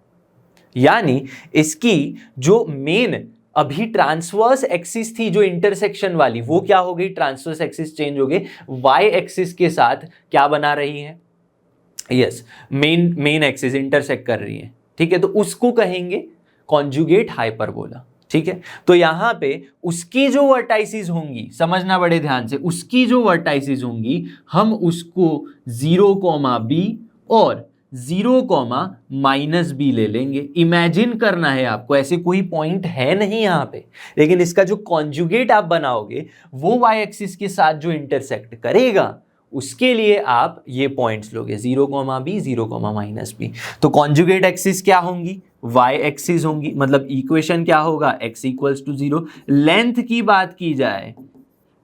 यानी इसकी जो मेन अभी ट्रांसवर्स एक्सिस थी जो इंटरसेक्शन वाली, वो क्या हो गई, ट्रांसवर्स एक्सिस चेंज हो गई, y एक्सिस के साथ क्या बना रही है, यस, मेन एक्सिस इंटरसेक्ट कर रही है। ठीक है, तो उसको कहेंगे कॉन्जुगेट हाइपरबोला। ठीक है, तो यहां पे उसकी जो वर्टाइसिस होंगी, समझना बड़े ध्यान से, उसकी जो वर्टाइसिस होंगी हम उसको 0,b और 0,-b ले लेंगे। इमेजिन करना है आपको, ऐसे कोई पॉइंट है नहीं यहां पे, लेकिन इसका जो कॉन्जुगेट आप बनाओगे वो y एक्सिस के साथ जो इंटरसेक्ट करेगा उसके लिए आप ये पॉइंट्स लोगे 0,b 0,-b। तो कॉन्जुगेट एक्सिस क्या होंगी, y एक्सिस होंगी, मतलब इक्वेशन क्या होगा, x इक्वल्स टू 0। लेंथ की बात की जाए,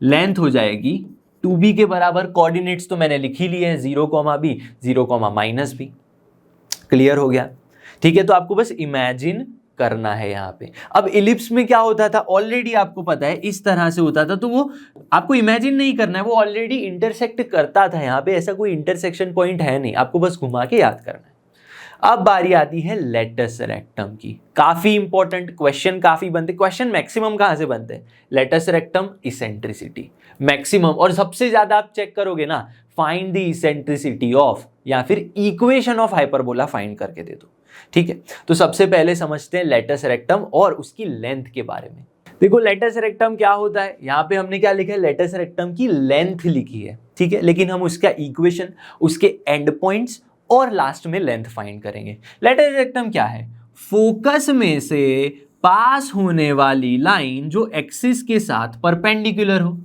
लेंथ हो जाएगी 2b के बराबर। कोऑर्डिनेट्स तो मैंने लिख ही लिए हैं, 0,b 0,-b। क्लियर हो गया। ठीक है, तो आपको बस इमेजिन करना है यहां पे। अब इलिप्स में क्या होता था, ऑलरेडी आपको पता है इस तरह से होता था, तो वो आपको इमेजिन नहीं करना है, वो ऑलरेडी इंटरसेक्ट करता था। यहां पे ऐसा कोई इंटरसेक्शन पॉइंट है नहीं, आपको बस घुमा के याद करना है। अब बारी आती है लेटस रेक्टम की। काफी इंपॉर्टेंट क्वेश्चन काफी बनते, क्वेश्चन मैक्सिमम कहां से बनते हैं, लेटस रेक्टम, इसेंट्रिसिटी मैक्सिमम। और सबसे ज्यादा आप चेक करोगे ना, फाइंड द इसेंट्रिसिटी ऑफ, या फिर इक्वेशन ऑफ हाइपरबोला फाइंड करके दे दो। ठीक है, तो सबसे पहले समझते हैं लेटस रेक्टम और उसकी लेंथ के बारे में। देखो लेटस रेक्टम क्या होता है, यहां पे हमने क्या लिखा है, लेटस रेक्टम की लेंथ लिखी है। ठीक है, लेकिन हम उसका इक्वेशन, उसके एंड पॉइंट्स और लास्ट में लेंथ फाइंड करेंगे। लेटस रेक्टम क्या है, फोकस में से पास होने वाली लाइन जो एक्सिस के साथ परपेंडिकुलर हो,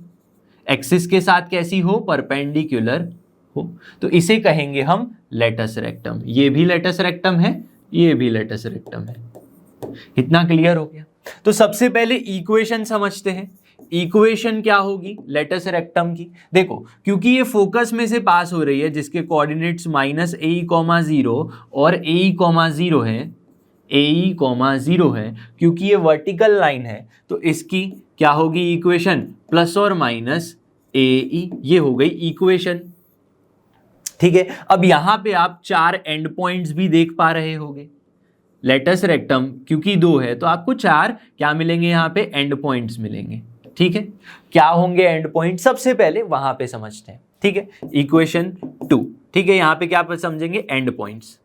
एक्सिस के साथ कैसी हो, परपेंडिकुलर हो, तो इसे कहेंगे हम लेटस रेक्टम। ये भी लेटस रेक्टम है, ये भी लेटस रेक्टम है। इतना क्लियर हो गया। तो सबसे पहले इक्वेशन समझते हैं। इक्वेशन क्या होगी लेटस रेक्टम की, देखो क्योंकि ये फोकस में से पास हो रही है जिसके कोऑर्डिनेट्स -ae,0 और ae,0 है, ae,0 है, क्योंकि ये वर्टिकल लाइन है तो इसकी क्या होगी इक्वेशन, प्लस और माइनस ae, ये हो गई इक्वेशन। ठीक है, अब यहां पे आप 4 एंड पॉइंट्स भी देख पा रहे होंगे। लेटस रेक्टम क्योंकि 2 है तो आपको 4 क्या मिलेंगे, यहां पे एंड पॉइंट्स मिलेंगे। ठीक है, क्या होंगे एंड पॉइंट, सबसे पहले वहां पे समझते हैं। ठीक है, इक्वेशन 2। ठीक है, यहां पे क्या समझेंगे, एंड पॉइंट्स।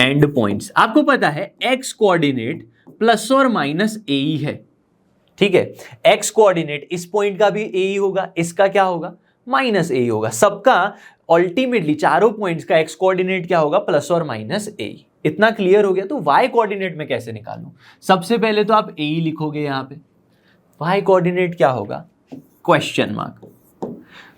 एंड पॉइंट्स आपको पता है एक्स कोऑर्डिनेट प्लस और माइनस ए है। ठीक है, एक्स कोऑर्डिनेट इस पॉइंट का भी ए होगा, इसका क्या होगा, माइनस ए होगा। सबका अल्टीमेटली चारों पॉइंट्स का एक्स कोऑर्डिनेट क्या होगा, प्लस और माइनस ए। इतना क्लियर हो गया। तो वाई कोऑर्डिनेट में कैसे निकालूं, सबसे पहले तो आप ए लिखोगे यहां पे, वाई कोऑर्डिनेट क्या होगा, क्वेश्चन मार्क।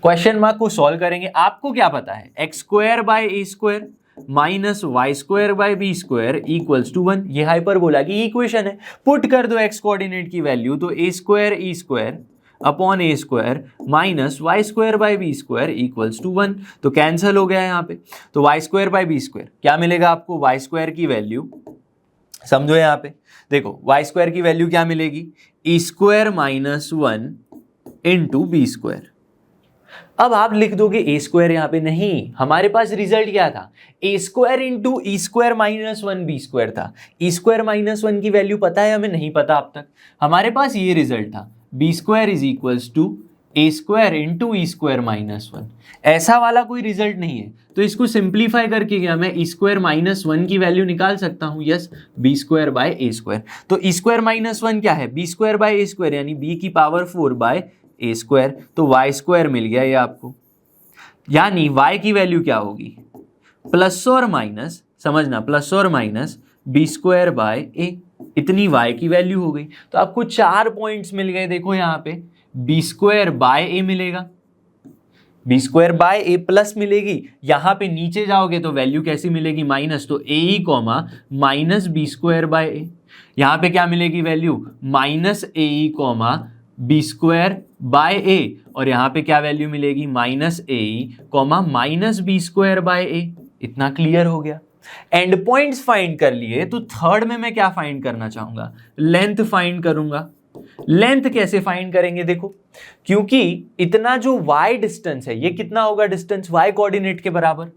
क्वेश्चन मार्क को सॉल्व करेंगे। आपको क्या पता है, x square by A square, minus Y square by B square equals to 1। ये हाइपरबोला की इक्वेशन है। पुट कर दो एक्स कोऑर्डिनेट की वैल्यू, तो A square E square upon A square minus Y square by B square equals to 1। तो cancel हो गया यहाँ पे। तो Y square by B square क्या मिलेगा आपको? वाई स्क्वायर की वैल्यू समझो यहाँ पे, देखो वाई स्क्वायर की वैल्यू क्या मिलेगी? E square minus 1 into B square. अब आप लिख दोगे ए स्क्वायर, यहां पे नहीं, हमारे पास रिजल्ट क्या था? ए square into e square minus 1 B square था। ई स्क्वायर माइनस 1 की वैल्यू पता है हमें? नहीं पता अब तक। हमारे पास ये रिजल्ट था, b square is equals to A square into e square minus 1। ऐसा वाला कोई रिजल्ट नहीं है, तो इसको सिंप्लीफाई करके क्या मैं ई स्क्वायर माइनस 1 की वैल्यू निकाल सकता हूं? Yes, b square by A square. तो ई स्क्वायर माइनस 1 क्या है? B square by A square, यानी बी की पावर 4 बाय ए स्क्वायर। तो वाई स्क्वायर मिल गया ये आपको, यानी वाई की वैल्यू क्या होगी? प्लस और माइनस, समझना, प्लस और माइनस बी स्क्वायर बाय ए, इतनी वाई की वैल्यू हो गई। तो आपको 4 पॉइंट्स मिल गए। देखो यहाँ पे बी स्क्वायर बाय ए मिलेगा, b square by a plus मिलेगी, यहाँ पे नीचे जाओगे तो वैल्यू कैसी मिलेगी? माइनस। तो A E comma minus B square by A, यहाँ पे क्या मिलेगी value? Minus A E comma B square by A, और यहाँ पे क्या वैल्यू मिलेगी? Minus A E comma minus B square by A. इतना क्लियर हो गया। एंड पॉइंट्स फाइंड कर लिए, तो थर्ड में मैं क्या फाइंड करना चाहूंगा? लेंथ फाइंड करूंगा। लेंथ कैसे फाइंड करेंगे? देखो, क्योंकि इतना जो y डिस्टेंस है, ये कितना होगा डिस्टेंस? y कोऑर्डिनेट के बराबर।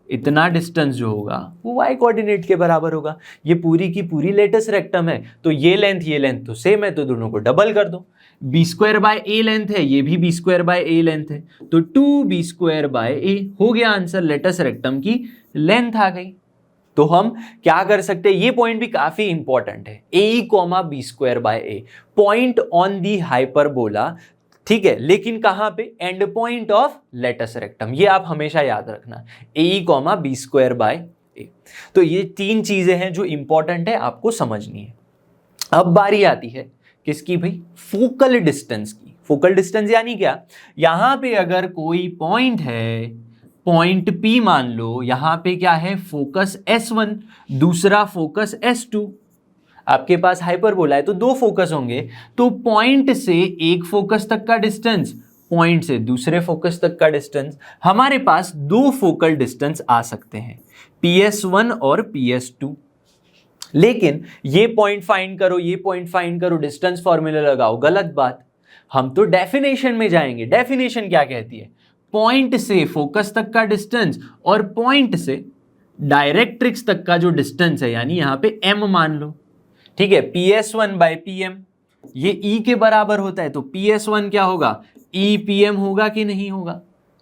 इतना डिस्टेंस जो होगा वो y कोऑर्डिनेट के बराबर होगा। ये पूरी की पूरी लेटस रेक्टम है, तो ये लेंथ तो सेम है, तो दोनों को डबल कर दो। B square by a length है, ये भी b square by a length है, तो 2b स्क्वायर बाय ए हो गया आंसर। लेटस रेक्टम की लेंथ आ गई। तो हम क्या कर सकते हैं? ये पॉइंट भी काफी इंपॉर्टेंट है, A comma B square by A, point on the hyperbola, ठीक है, लेकिन कहां पे? End point of latus rectum. ये आप हमेशा याद रखना, A comma B square by A. तो ये 3 चीजें हैं जो इंपॉर्टेंट है, आपको समझनी है। अब बारी आती है किसकी भाई? फोकल डिस्टेंस की। फोकल डिस्टेंस यानी क्या? यहां पे अगर कोई पॉइंट है, पॉइंट P मान लो, यहां पे क्या है? फोकस S1, दूसरा फोकस S2। आपके पास हाइपरबोला है तो 2 फोकस होंगे, तो पॉइंट से एक फोकस तक का डिस्टेंस, पॉइंट से दूसरे फोकस तक का डिस्टेंस, हमारे पास 2 फोकल डिस्टेंस आ सकते हैं, PS1 और PS2। लेकिन ये पॉइंट फाइंड करो, ये पॉइंट फाइंड करो, डिस्टेंस फॉर्मूला लगाओ, गलत बात। हम तो डेफिनेशन में जाएंगे। डेफिनेशन क्या कहती है? पॉइंट से फोकस तक का डिस्टेंस और पॉइंट से डायरेक्ट्रिक्स तक का जो डिस्टेंस है, यानी यहां पे m मान लो, ठीक है, PS1 बाय PM, ये E के बराबर होता है, तो PS1 क्या होगा? EPM होगा कि नहीं होगा?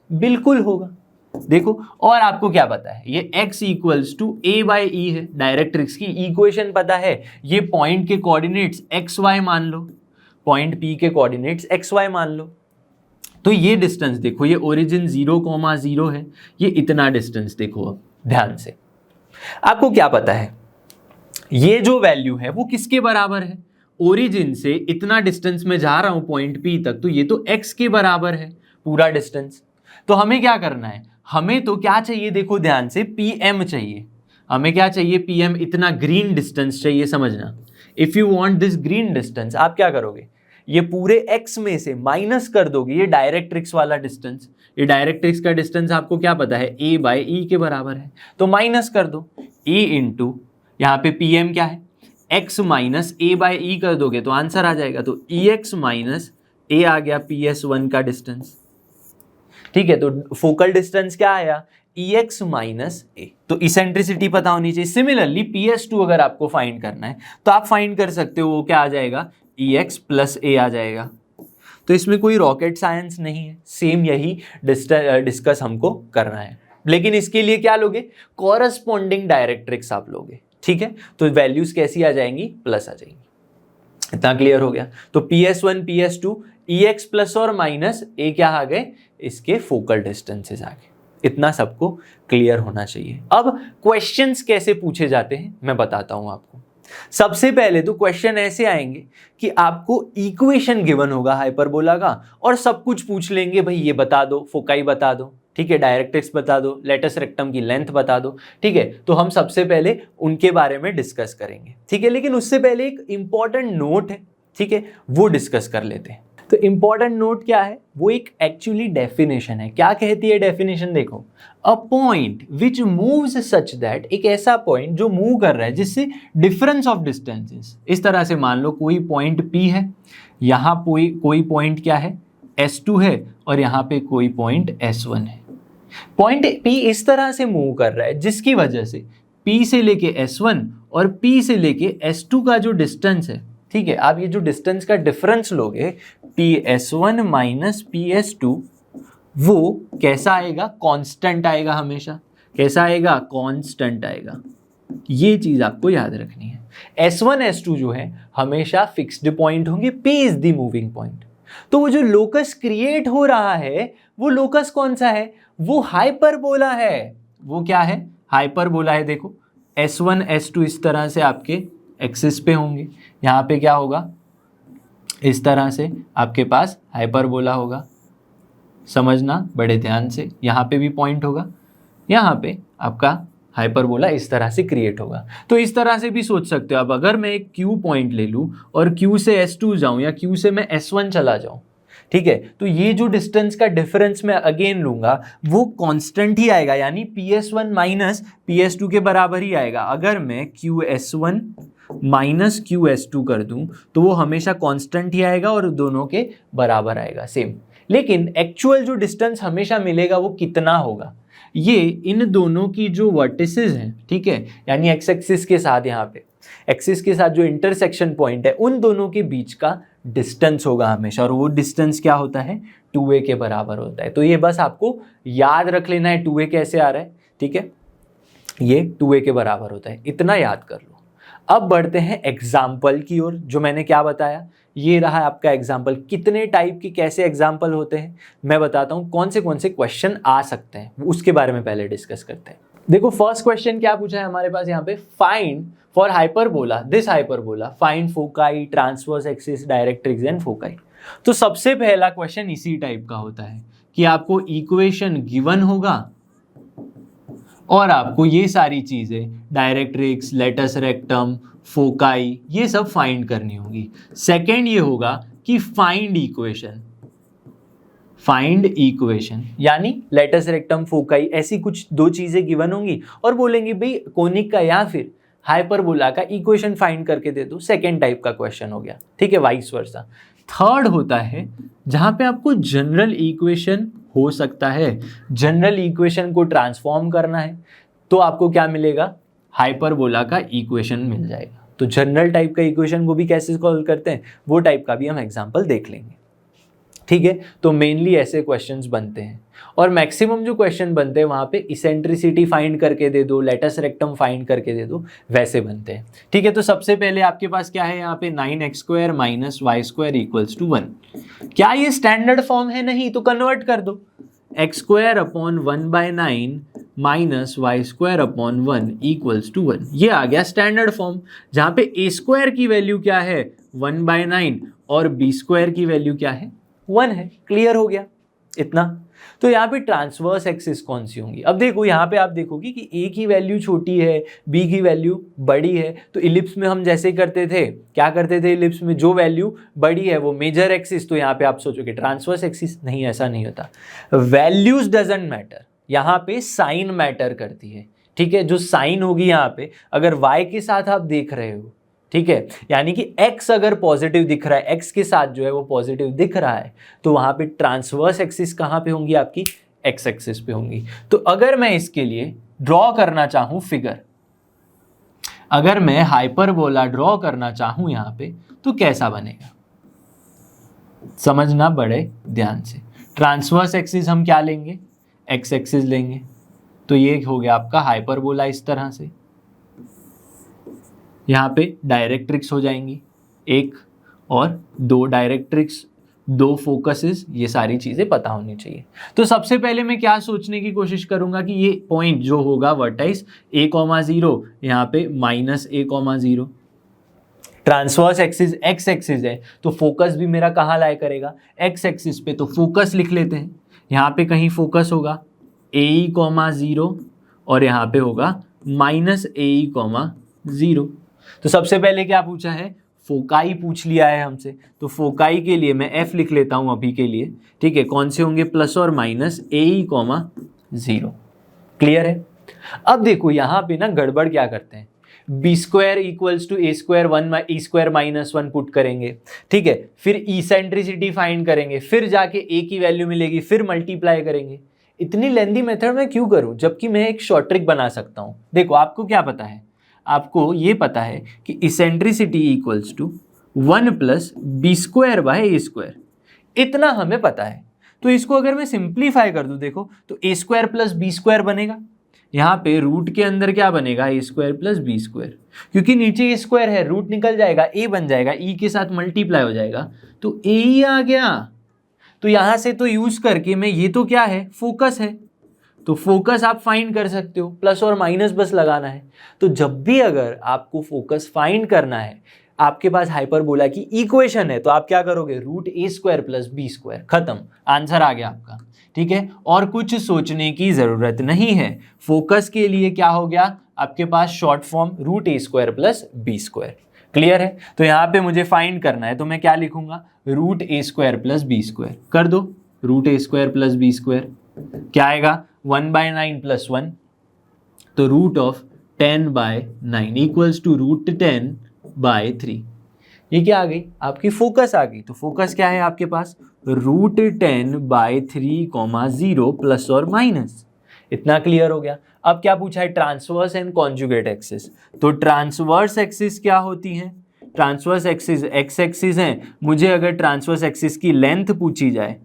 बिल्कुल होगा। देखो, और आपको क्या पता है? ये x equals to a by E है, डायरेक्ट्रिक्स की इक्वेशन पता है। ये पॉइंट के कोऑर्डिनेट्स XY मान लो, पॉइंट P के कोऑर्डिनेट्स XY मान लो। तो ये डिस्टेंस देखो, ये ओरिजिन 0,0 है, ये इतना डिस्टेंस देखो। अब ध्यान से, आपको क्या पता है? ये जो वैल्यू है वो किसके बराबर है? ओरिजिन से इतना डिस्टेंस में जा रहा हूं पॉइंट P तक, तो ये तो x के बराबर है पूरा डिस्टेंस। तो हमें क्या करना है? हमें तो क्या चाहिए? देखो ध्यान से, PM चाहिए। हमें क्या चाहिए? PM, इतना ग्रीन डिस्टेंस चाहिए, समझना। If you want this green distance, आप क्या करोगे? ये पूरे x में से माइनस कर दोगे ये डायरेक्ट्रिक्स वाला डिस्टेंस। ये डायरेक्ट्रिक्स का डिस्टेंस आपको क्या पता है? a बाई ई के बराबर है, तो माइनस कर दो a इंटू, यहाँ पे PM क्या है? x माइनस a बाई ई कर दोगे तो आंसर आ जाएगा। तो EX माइनस a आ गया PS1 का डिस्टेंस, ठीक है। तो फोकल डिस्टेंस क्या आया? EX माइनस ए। तो इसेंट्रिसिटी पता होनी चाहिए। सिमिलरली PS2 अगर आपको फाइंड करना है तो आप फाइंड कर सकते हो, वो क्या आ जाएगा? EX प्लस ए आ जाएगा। तो इसमें कोई रॉकेट साइंस नहीं है, सेम यही डिस्कस हमको करना है। लेकिन इसके लिए क्या लोगे? कॉरस्पॉन्डिंग डायरेक्ट्रिक्स आप लोगे, ठीक है। तो वैल्यूज कैसी आ जाएंगी? प्लस आ जाएंगी। इतना क्लियर हो गया। तो PS1 PS2 EX प्लस और माइनस ए क्या आ गए? इसके फोकल डिस्टेंसेस आ गए। इतना सबको क्लियर होना चाहिए। अब क्वेश्चंस कैसे पूछे जाते हैं मैं बताता हूं आपको। सबसे पहले तो क्वेश्चन ऐसे आएंगे कि आपको इक्वेशन गिवन होगा हाइपरबोला का, और सब कुछ पूछ लेंगे, भाई ये बता दो, फोकाई बता दो, ठीक है, डायरेक्ट्रिक्स बता दो, लेटस रेक्टम की लेंथ बता दो, ठीक है। तो हम सबसे पहले उनके बारे में डिस्कस करेंगे, ठीक है। लेकिन उससे पहले एक इंपॉर्टेंट नोट है, ठीक है, वो डिस्कस कर लेते हैं। तो इंपॉर्टेंट नोट क्या है, वो एक एक्चुअली डेफिनेशन है। क्या कहती है डेफिनेशन, देखो, a point which moves such that, एक ऐसा पॉइंट जो मूव कर रहा है जिससे डिफरेंस ऑफ डिस्टेंसेस, इस तरह से मान लो कोई पॉइंट P है, यहाँ कोई पॉइंट क्या है S2 है, और यहाँ पे कोई पॉइंट S1 है। पॉइंट P इस तरह से मूव कर रहा है जिसकी वजह से P से लेके S1 और P से लेके S2 का जो डिस्टेंस है, ठीक है, आप ये जो डिस्टेंस का डिफरेंस लोगे PS1 माइनस PS2, वो कैसा आएगा, कांस्टेंट आएगा हमेशा। कैसा आएगा, कांस्टेंट आएगा। ये चीज आपको याद रखनी है। S1 S2 जो है हमेशा फिक्स्ड पॉइंट होंगे, P is the moving point. तो वो जो लोकस क्रिएट हो रहा है, वो लोकस कौन सा है, वो हाइपरबोला है। वो क्या है, हाइपरबोला है। देखो S1 S2 इस तरह से आपके एक्सिस पे होंगे, यहाँ पे क्या होगा, इस तरह से आपके पास हाइपरबोला होगा। समझना बड़े ध्यान से, यहाँ पे भी पॉइंट होगा, यहाँ पे आपका हाइपरबोला इस तरह से क्रिएट होगा। तो इस तरह से भी सोच सकते हो अब, अगर मैं एक Q पॉइंट ले लूँ और Q से S2 जाऊँ या Q से मैं S1 चला जाऊँ, ठीक है, तो ये जो डिस्टेंस का डिफरेंस मैं अगेन लूंगा वो कांस्टेंट ही आएगा, यानी PS1 माइनस PS2 के बराबर ही आएगा। अगर मैं QS1 माइनस QS2 कर दूं तो वो हमेशा कांस्टेंट ही आएगा और दोनों के बराबर आएगा, सेम। लेकिन एक्चुअल जो डिस्टेंस हमेशा मिलेगा वो कितना होगा, ये इन दोनों की जो वर्टिसेस हैं, ठीक है, यानी एक्स एक्सिस के साथ, यहाँ पे एक्सिस के साथ जो इंटरसेक्शन पॉइंट है, उन दोनों के बीच का डिस्टेंस होगा हमेशा, और वो डिस्टेंस क्या होता है, 2a के बराबर होता है। तो ये बस आपको याद रख लेना है 2a कैसे आ रहा है, ठीक है, ये 2a के बराबर होता है, इतना याद कर लो। अब बढ़ते हैं एग्जाम्पल की ओर। जो मैंने क्या बताया, ये रहा आपका एग्जाम्पल। कितने टाइप के कैसे एग्जाम्पल होते हैं मैं बताता हूँ, कौन से क्वेश्चन आ सकते हैं उसके बारे में पहले डिस्कस करते हैं। देखो फर्स्ट क्वेश्चन क्या पूछा है हमारे पास यहाँ पे, find for hyperbola, this hyperbola, find foci, transverse axis, directrix and foci. तो सबसे पहला क्वेश्चन इसी टाइप का होता है कि आपको इक्वेशन गिवन होगा और आपको ये सारी चीजें डायरेक्ट्रिक्स, लेटस रेक्टम, फोकाई, ये सब फाइंड करनी होगी। सेकेंड ये होगा कि फाइंड इक्वेशन, फाइंड इक्वेशन यानी लेटस रेक्टम, फोकाई, ऐसी कुछ दो चीजें गिवन होंगी और बोलेंगे भाई कोनिक का या फिर हाइपरबोला का इक्वेशन फाइंड करके दे दो। सेकेंड टाइप का क्वेश्चन हो गया, ठीक है, वाइस वर्सा। थर्ड होता है जहां पे आपको जनरल इक्वेशन हो सकता है, जनरल इक्वेशन को ट्रांसफॉर्म करना है, तो आपको क्या मिलेगा, हाइपरबोला का इक्वेशन मिल जाएगा। तो जनरल टाइप का इक्वेशन वो भी कैसे सॉल्व करते हैं, वो टाइप का भी हम एग्जांपल देख लेंगे, ठीक है। तो मेनली ऐसे क्वेश्चंस बनते हैं और मैक्सिमम जो क्वेश्चन बनते हैं वहां पे इसेंट्रिसिटी फाइंड करके दे दो, लेटस रेक्टम फाइंड करके दे दो, वैसे बनते हैं, ठीक है। तो सबसे पहले आपके पास क्या है यहाँ पे, 9x² minus y² equals to 1। क्या ये स्टैंडर्ड फॉर्म है, नहीं, तो कन्वर्ट कर दो, x² upon 1/9 minus y² upon 1 equals to 1। ये आ गया स्टैंडर्ड फॉर्म, जहां पे a² की वैल्यू क्या है 1/9 और b² की वैल्यू क्या है 1 है। क्लियर हो गया इतना। तो यहाँ पे ट्रांसवर्स एक्सिस कौन सी होंगी, अब देखो यहाँ पे आप देखोगे कि a की वैल्यू छोटी है, b की वैल्यू बड़ी है, तो इलिप्स में हम जैसे करते थे, क्या करते थे, इलिप्स में जो वैल्यू बड़ी है वो मेजर एक्सिस, तो यहाँ पे आप सोचोगे ट्रांसवर्स एक्सिस, नहीं, ऐसा नहीं होता। वैल्यूज डजंट मैटर, यहाँ पे साइन मैटर करती है, ठीक है। जो साइन होगी यहाँ पे, अगर y के साथ आप देख रहे हो, ठीक है, यानी कि x अगर पॉजिटिव दिख रहा है, x के साथ जो है वो पॉजिटिव दिख रहा है, तो वहां पे ट्रांसवर्स एक्सिस कहां पे होंगी, आपकी x एक्सिस पे होंगी। तो अगर मैं इसके लिए ड्रॉ करना चाहूं फिगर, अगर मैं हाइपरबोला ड्रॉ करना चाहूं यहां पे, तो कैसा बनेगा, समझना बड़े ध्यान से। ट्रांसवर्स एक्सिस हम क्या लेंगे, x एक्सिस लेंगे, तो ये हो गया आपका हाइपरबोला इस तरह से। यहाँ पे डायरेक्ट्रिक्स हो जाएंगी, एक और दो डायरेक्ट्रिक्स, दो फोकसेस, ये सारी चीज़ें पता होनी चाहिए। तो सबसे पहले मैं क्या सोचने की कोशिश करूँगा कि ये पॉइंट जो होगा वर्टाइस a,0, यहाँ पे -a,0, transverse axis x axis है, तो फोकस भी मेरा कहाँ लाया करेगा, x एक्सिस पे, तो फोकस लिख लेते हैं, यहाँ पे कहीं फोकस होगा, ए कॉमा 0 और यहाँ पे होगा माइनस ए कॉमा 0। तो सबसे पहले क्या पूछा है, फोकाई पूछ लिया है हमसे, तो फोकाई के लिए मैं एफ लिख लेता हूँ अभी के लिए, ठीक है। कौन से होंगे, प्लस और माइनस ए कॉमा 0। क्लियर है। अब देखो यहाँ पे ना गड़बड़ क्या करते हैं, b square equals to A square 1 e square minus 1 put करेंगे, ठीक है। फिर इसेंट्रिसिटी फाइंड करेंगे, फिर जाके ए की वैल्यू मिलेगी, फिर मल्टीप्लाई करेंगे। इतनी लेंदी मेथड मैं क्यों करूं, जबकि मैं एक शॉर्ट ट्रिक बना सकता हूं। देखो आपको क्या पता है, आपको ये पता है कि eccentricity equals to 1 plus B square by A square, इतना हमें पता है। तो इसको अगर मैं सिंप्लीफाई कर दूं, देखो तो A square plus B square बनेगा, यहाँ पे रूट के अंदर क्या बनेगा, ए स्क्वायर प्लस बी स्क्वायर, क्योंकि नीचे ए स्क्वायर है, रूट निकल जाएगा, ए बन जाएगा, ई के साथ मल्टीप्लाई हो जाएगा, तो ए ही आ गया। तो यहां से तो यूज करके मैं, ये तो क्या है, फोकस है, तो फोकस आप फाइंड कर सकते हो, प्लस और माइनस बस लगाना है। तो जब भी अगर आपको फोकस फाइंड करना है, आपके पास हाइपरबोला की इक्वेशन है, तो आप क्या करोगे, रूट ए स्क्वायर प्लस बी स्क्वायर, खत्म, आंसर आ गया आपका, ठीक है। और कुछ सोचने की जरूरत नहीं है। फोकस के लिए क्या हो गया आपके पास, शॉर्ट फॉर्म रूट ए square plus B square. Clear है। तो यहाँ पे मुझे फाइंड करना है, तो मैं क्या लिखूंगा, रूट ए स्क्वायर प्लस बी स्क्वायर कर दो, रूट ए स्क्वायर प्लस बी स्क्वायर क्या आएगा, 1/9 प्लस 1, तो root of 10/9 equals to root 10/3। ये क्या आ गई, आपकी फोकस आ गई। तो फोकस क्या है आपके पास, रूट 10/3, 0 प्लस और माइनस, इतना क्लियर हो गया। अब क्या पूछा है, ट्रांसवर्स एंड कॉन्जुगेट एक्सिस। तो ट्रांसवर्स एक्सिस क्या होती है, ट्रांसवर्स एक्सिस एक्स एक्सिस है। मुझे अगर ट्रांसवर्स एक्सिस की लेंथ पूछी जाए,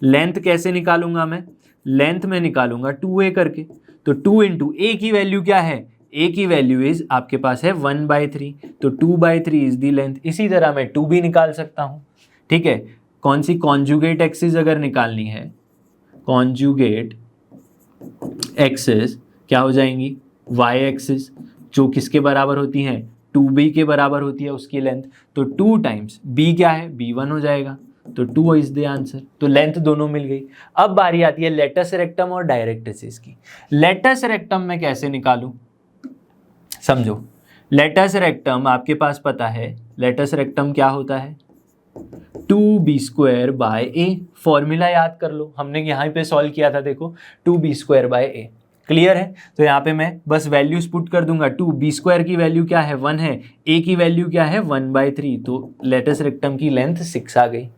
लेंथ कैसे निकालूंगा मैं, लेंथ में निकालूंगा 2a करके। तो 2 इंटू ए की वैल्यू क्या है, ए की वैल्यू इज आपके पास है 1/3, तो 2/3 इज दी लेंथ। इसी तरह मैं 2 भी निकाल सकता हूँ, ठीक है। कौन सी, कॉन्जुगेट एक्सिस अगर निकालनी है, कॉन्जुगेट एक्सिस क्या हो जाएंगी, y एक्सिस, जो किसके बराबर होती हैं, 2b के बराबर होती है उसकी लेंथ। तो 2 टाइम्स b क्या है, b1 हो जाएगा, तो 2 इज द आंसर। तो लेंथ दोनों मिल गई। अब बारी आती है लेटस रेक्टम और डायरेक्ट्रिसिस की। लेटस रेक्टम में कैसे निकालूं, समझो। लेटस रेक्टम आपके पास पता है, लेटस रेक्टम क्या होता है, 2b² a। फॉर्मूला याद कर लो, हमने यहाँ पे सॉल्व किया था, देखो 2b² a। क्लियर है। तो यहाँ पे मैं बस वैल्यूज पुट कर दूंगा, 2b² की वैल्यू क्या है, 1 है, a की वैल्यू क्या है, 1/3, तो लेटस रेक्टम की लेंथ 6 आ गई।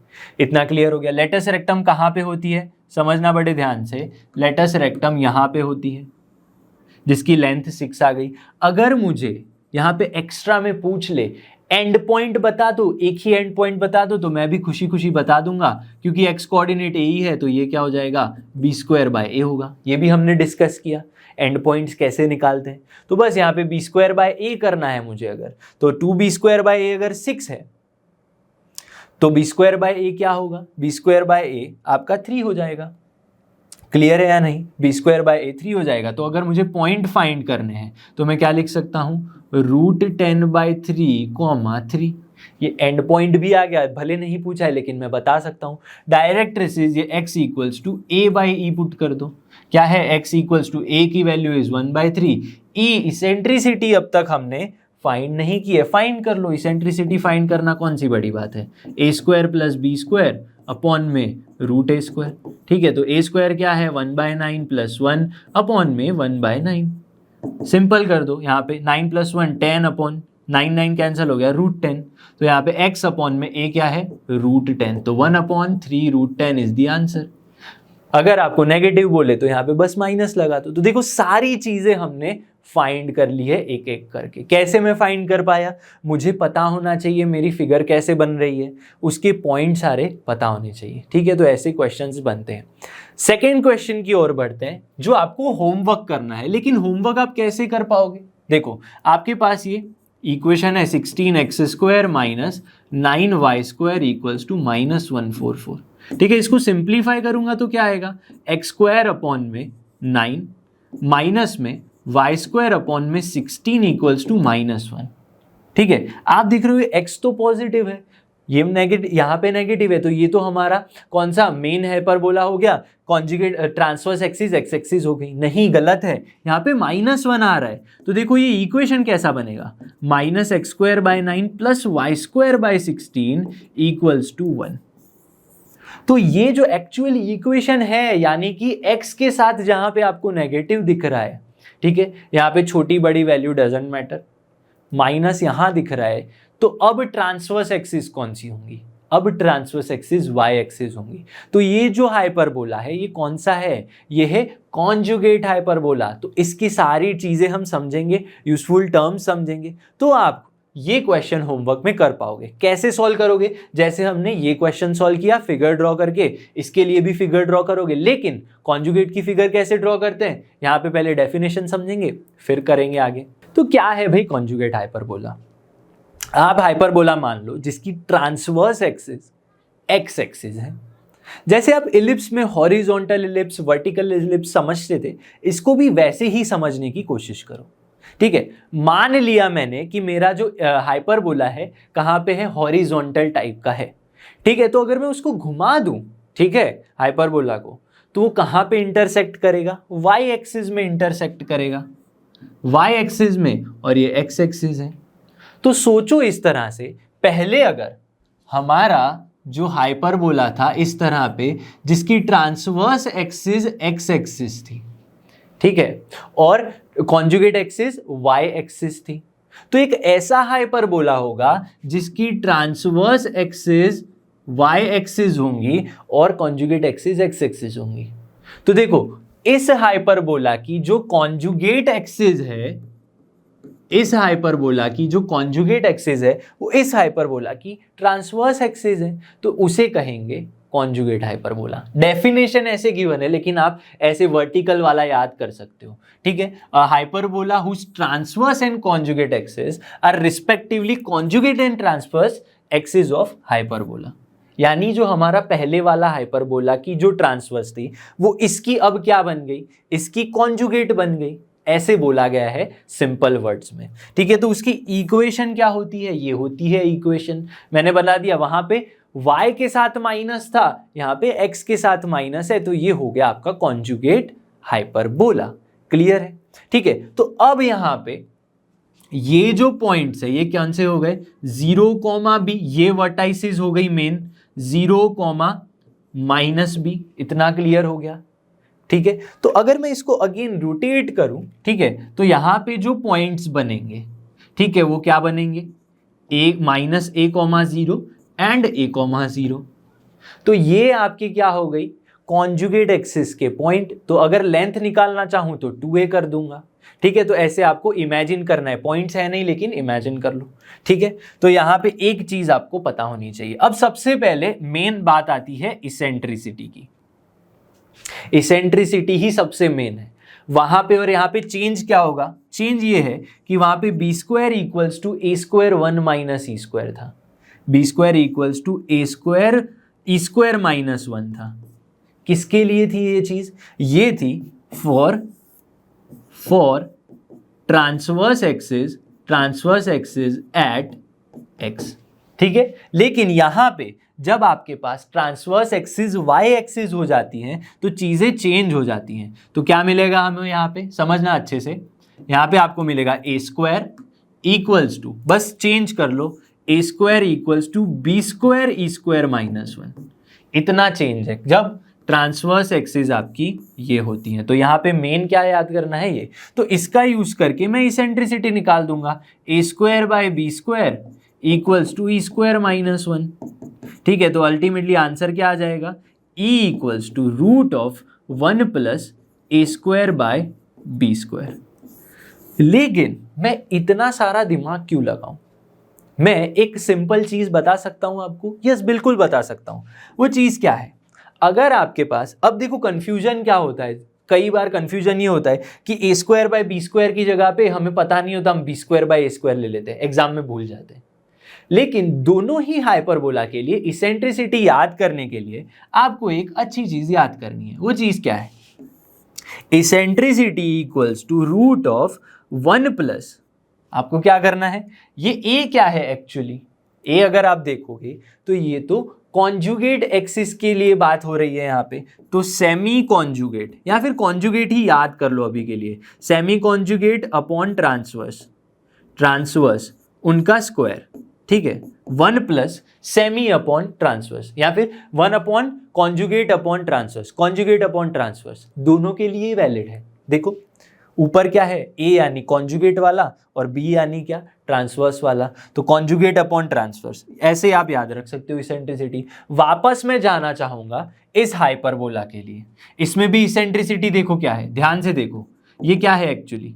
इतना क्लियर हो गया। लेटस रेक्टम कहाँ पे होती है, समझना बड़े ध्यान से। लेटस रेक्टम यहाँ पे होती है, जिसकी लेंथ 6 आ गई। अगर मुझे यहाँ पे एक्स्ट्रा में पूछ ले, एंड पॉइंट बता दो, एक ही एंड पॉइंट बता दो, तो मैं भी खुशी खुशी बता दूंगा, क्योंकि एक्स कोऑर्डिनेट ए ही है, तो ये क्या हो जाएगा, b² a होगा। ये भी हमने डिस्कस किया, एंड पॉइंट्स कैसे निकालते हैं। तो बस यहाँ पे b² a करना है मुझे अगर, तो 2b² a अगर 6 है, तो b² a क्या होगा, b² a आपका 3 हो जाएगा। क्लियर है या नहीं, b² a 3 हो जाएगा। तो अगर मुझे पॉइंट फाइंड करने हैं, तो मैं क्या लिख सकता हूँ, रूट 10/3, 3। ये एंड पॉइंट भी आ गया, भले नहीं पूछा है लेकिन मैं बता सकता हूँ। डायरेक्ट्रिसिस, ये x equals to a/e put कर दो। क्या है, x इक्वल्स टू a की वैल्यू इज 1/3। e इसेंट्रिसिटी अब तक हमने फाइंड नहीं की है, फाइंड कर लो। इसेंट्रिसिटी फाइंड करना कौन सी बड़ी बात है, a² प्लस b² अपॉन में रूट a²। ठीक है, तो a² क्या है, 1/9 प्लस 1 अपॉन में 1/9। सिंपल कर दो, यहाँ पे 9 प्लस 1 10 अपॉन 9 कैंसिल हो गया, रूट 10। तो यहाँ पे x अपॉन में a क्या है, रूट 10, तो 1/3 रूट 10 इज द आंसर। अगर आपको नेगेटिव बोले तो यहाँ पे बस माइनस लगा दो। तो देखो सारी चीजें हमने फाइंड कर ली है एक एक करके। कैसे मैं फाइंड कर पाया, मुझे पता होना चाहिए मेरी फिगर कैसे बन रही है, उसके पॉइंट सारे पता होने चाहिए। ठीक है, तो ऐसे क्वेश्चंस बनते हैं। सेकेंड क्वेश्चन की ओर बढ़ते हैं, जो आपको होमवर्क करना है। लेकिन होमवर्क आप कैसे कर पाओगे, देखो आपके पास ये इक्वेशन है 16x² minus 9y² equals to -144। ठीक है, इसको सिंप्लीफाई करूंगा तो क्या आएगा, x² अपॉन में 9 माइनस में y² अपॉन में 16 इक्वल्स टू -1। ठीक है, आप देख रहे हो x तो पॉजिटिव है, ये नेगेटिव, यहाँ पे नेगेटिव है, तो ये तो हमारा कौन सा मेन हाइपरबोला हो गया, conjugate transverse axis x axis हो गई। नहीं, गलत है, यहाँ पे -1 आ रहा है। तो देखो ये इक्वेशन कैसा बनेगा, -x²/9 + y²/16 = 1। तो ये जो एक्चुअल इक्वेशन है, यानी कि x के साथ जहां पे आपको नेगेटिव दिख रहा है, ठीक है, यहाँ पे छोटी बड़ी वैल्यू डजंट मैटर, माइनस यहां दिख रहा है, तो अब ट्रांसवर्स एक्सिस कौन सी होंगी, अब ट्रांसवर्स एक्सिस वाई एक्सिस होंगी। तो ये जो हाइपरबोला है ये कौन सा है, ये है कॉन्जुगेट हाइपरबोला। तो इसकी सारी चीजें हम समझेंगे, यूजफुल टर्म्स समझेंगे, तो आप ये क्वेश्चन होमवर्क में कर पाओगे। कैसे सॉल्व करोगे, जैसे हमने ये क्वेश्चन सॉल्व किया फिगर ड्रॉ करके, इसके लिए भी फिगर ड्रॉ करोगे। लेकिन कॉन्जुगेट की फिगर कैसे ड्रॉ करते हैं, यहाँ पे पहले डेफिनेशन समझेंगे फिर करेंगे आगे। तो क्या है भाई कॉन्जुगेट हाइपरबोला, आप हाइपरबोला मान लो जिसकी ट्रांसवर्स एक्सिस एक्स एक्सिस है। जैसे आप इलिप्स में हॉरिजॉन्टल इलिप्स, वर्टिकल इलिप्स समझते थे, इसको भी वैसे ही समझने की कोशिश करो, ठीक है। मान लिया मैंने कि मेरा जो हाइपरबोला है कहाँ पे है, हॉरिजॉन्टल टाइप का है, ठीक है। तो अगर मैं उसको घुमा दूं, ठीक है, हाइपरबोला को, तो वो कहाँ पे इंटरसेक्ट करेगा, वाई एक्सिस में इंटरसेक्ट करेगा, वाई एक्सिस में, और ये एक्स एक्सिस है। तो सोचो इस तरह से, पहले अगर हमारा जो हाइपरबोला था इस तरह पे, जिसकी ट्रांसवर्स एक्सिस एक्स एक्सिस थी, ठीक है, और कॉन्जुगेट एक्सिस वाई एक्सिस थी, तो एक ऐसा हाइपरबोला होगा जिसकी ट्रांसवर्स एक्सिस वाई एक्सिस होंगी और कॉन्जुगेट एक्सिस एक्स एक्सिस होंगी। तो देखो इस हाइपरबोला की जो कॉन्जुगेट एक्सिस है, इस हाइपरबोला की जो कॉन्जुगेट एक्सिस है वो इस हाइपरबोला की ट्रांसवर्स एक्सिस है, तो उसे कहेंगे कॉन्जुगेट हाइपरबोला। डेफिनेशन ऐसे गिवन है, लेकिन आप ऐसे वर्टिकल वाला याद कर सकते हो, ठीक है। Hyperbola whose transverse and conjugate axis are respectively conjugate and transverse axis of hyperbola. यानी जो हमारा पहले वाला हाइपरबोला की जो ट्रांसवर्स थी वो इसकी अब क्या बन गई, इसकी कॉन्जुगेट बन गई, ऐसे बोला गया है सिंपल वर्ड्स में, ठीक है। तो उसकी इक्वेशन क्या होती है, ये होती है इक्वेशन, मैंने बता दिया, वहां पे y के साथ माइनस था, यहाँ पे x के साथ माइनस है, तो ये हो गया आपका कॉन्जुगेट हाइपरबोला। क्लियर है, ठीक है। तो अब यहाँ पे ये जो पॉइंट्स है ये कौन से हो गए, 0, ये वर्टाइसिस हो गई मेन, 0, -b, इतना क्लियर हो गया, ठीक है। तो अगर मैं इसको अगेन रोटेट करूं, ठीक है, तो यहां पे जो पॉइंट्स बनेंगे, ठीक है, वो क्या बनेंगे, -a,0 एंड a,0। तो ये आपकी क्या हो गई, कॉन्जुगेट एक्सिस के पॉइंट। तो अगर लेंथ निकालना चाहूं तो 2a कर दूंगा, ठीक है। तो ऐसे आपको इमेजिन करना है, पॉइंट्स है नहीं लेकिन इमेजिन कर लो, ठीक है। तो यहाँ पे एक चीज आपको पता होनी चाहिए। अब सबसे पहले मेन बात आती है इसेंट्रिसिटी की, इसेंट्रिसिटी ही सबसे मेन है वहां पे। और यहाँ पे चेंज क्या होगा, चेंज ये है कि वहां पे b² = a² 1 - e² था, b² = a² e² - 1 था। किसके लिए थी ये चीज, ये थी for transverse axis at x, ठीक है। लेकिन यहां पे जब आपके पास ट्रांसवर्स एक्सिस वाई एक्सिस हो जाती हैं तो चीजें चेंज हो जाती हैं। तो क्या मिलेगा हमें यहाँ पे, समझना अच्छे से, यहाँ पे आपको मिलेगा a² = बस चेंज कर लो, a² = b² e² - 1। इतना चेंज है जब ट्रांसवर्स एक्सिस आपकी ये होती हैं। तो यहाँ पे मेन क्या याद करना है ये, तो इसका यूज करके मैं इसेंट्रिसिटी निकाल दूंगा, a²/b² = e² - 1, ठीक है। तो अल्टीमेटली आंसर क्या आ जाएगा, E = √1 + a²/b²। लेकिन मैं इतना सारा दिमाग क्यों लगाऊं, मैं एक सिंपल चीज बता सकता हूं आपको, यस बिल्कुल बता सकता हूं। वो चीज क्या है, अगर आपके पास, अब देखो कंफ्यूजन क्या होता है, कई बार कंफ्यूजन ये होता है कि a²/b² की जगह पे हमें पता नहीं होता, हम b²/a² ले लेते हैं, एग्जाम में भूल जाते हैं। लेकिन दोनों ही हाइपरबोला के लिए इसेंट्रिसिटी याद करने के लिए आपको एक अच्छी चीज याद करनी है। वो चीज क्या है, इसेंट्रिसिटी = √1 + आपको क्या करना है, ये a क्या है एक्चुअली, ए अगर आप देखोगे तो ये तो कॉन्जुगेट एक्सिस के लिए बात हो रही है यहाँ पे, तो सेमी कॉन्जुगेट या फिर कॉन्जुगेट ही याद कर लो अभी के लिए, semi conjugate upon transverse, transverse उनका स्क्वायर, ठीक है, 1 प्लस सेमी अपॉन ट्रांसवर्स या फिर 1 upon conjugate upon transverse, conjugate upon transverse दोनों के लिए वैलिड है। देखो ऊपर क्या है, ए यानी कॉन्जुगेट वाला और बी यानी क्या, ट्रांसवर्स वाला, तो कॉन्जुगेट अपॉन ट्रांसवर्स ऐसे आप याद रख सकते हो इसेंट्रिसिटी। वापस मैं जाना चाहूंगा इस हाइपरबोला के लिए, इसमें भी इसेंट्रिसिटी देखो क्या है, ध्यान से देखो, ये क्या है actually,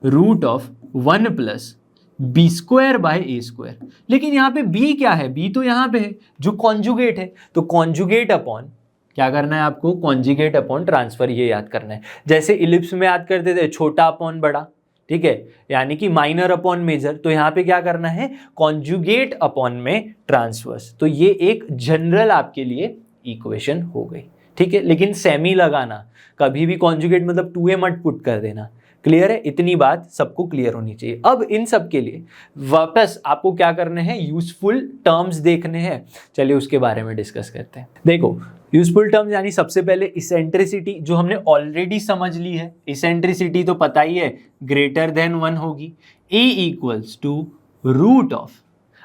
root of 1 plus B square by A square, लेकिन यहाँ पे बी क्या है, बी तो यहाँ पे है जो कॉन्जुगेट है, तो कॉन्जुगेट अपॉन क्या करना है आपको, कॉन्जुगेट अपॉन ट्रांसफर, ये याद करना है। जैसे इलिप्स में याद करते थे छोटा अपॉन बड़ा, ठीक है, यानी कि माइनर अपॉन मेजर, तो यहाँ पे क्या करना है, कॉन्जुगेट अपॉन में ट्रांसवर्स, तो ये एक जनरल आपके लिए इक्वेशन हो गई, ठीक है। लेकिन सेमी लगाना कभी भी कॉन्जुगेट मतलब 2a मत पुट कर देना, क्लियर है, इतनी बात सबको क्लियर होनी चाहिए। अब इन सब के लिए वापस आपको क्या करने हैं, यूजफुल टर्म्स देखने हैं, चलिए उसके बारे में डिस्कस करते हैं। देखो यूजफुल टर्म्स यानी सबसे पहले इसेंट्रिसिटी जो हमने ऑलरेडी समझ ली है, इसेंट्रिसिटी तो पता ही है ग्रेटर देन 1 होगी, ए इक्वल्स टू रूट ऑफ,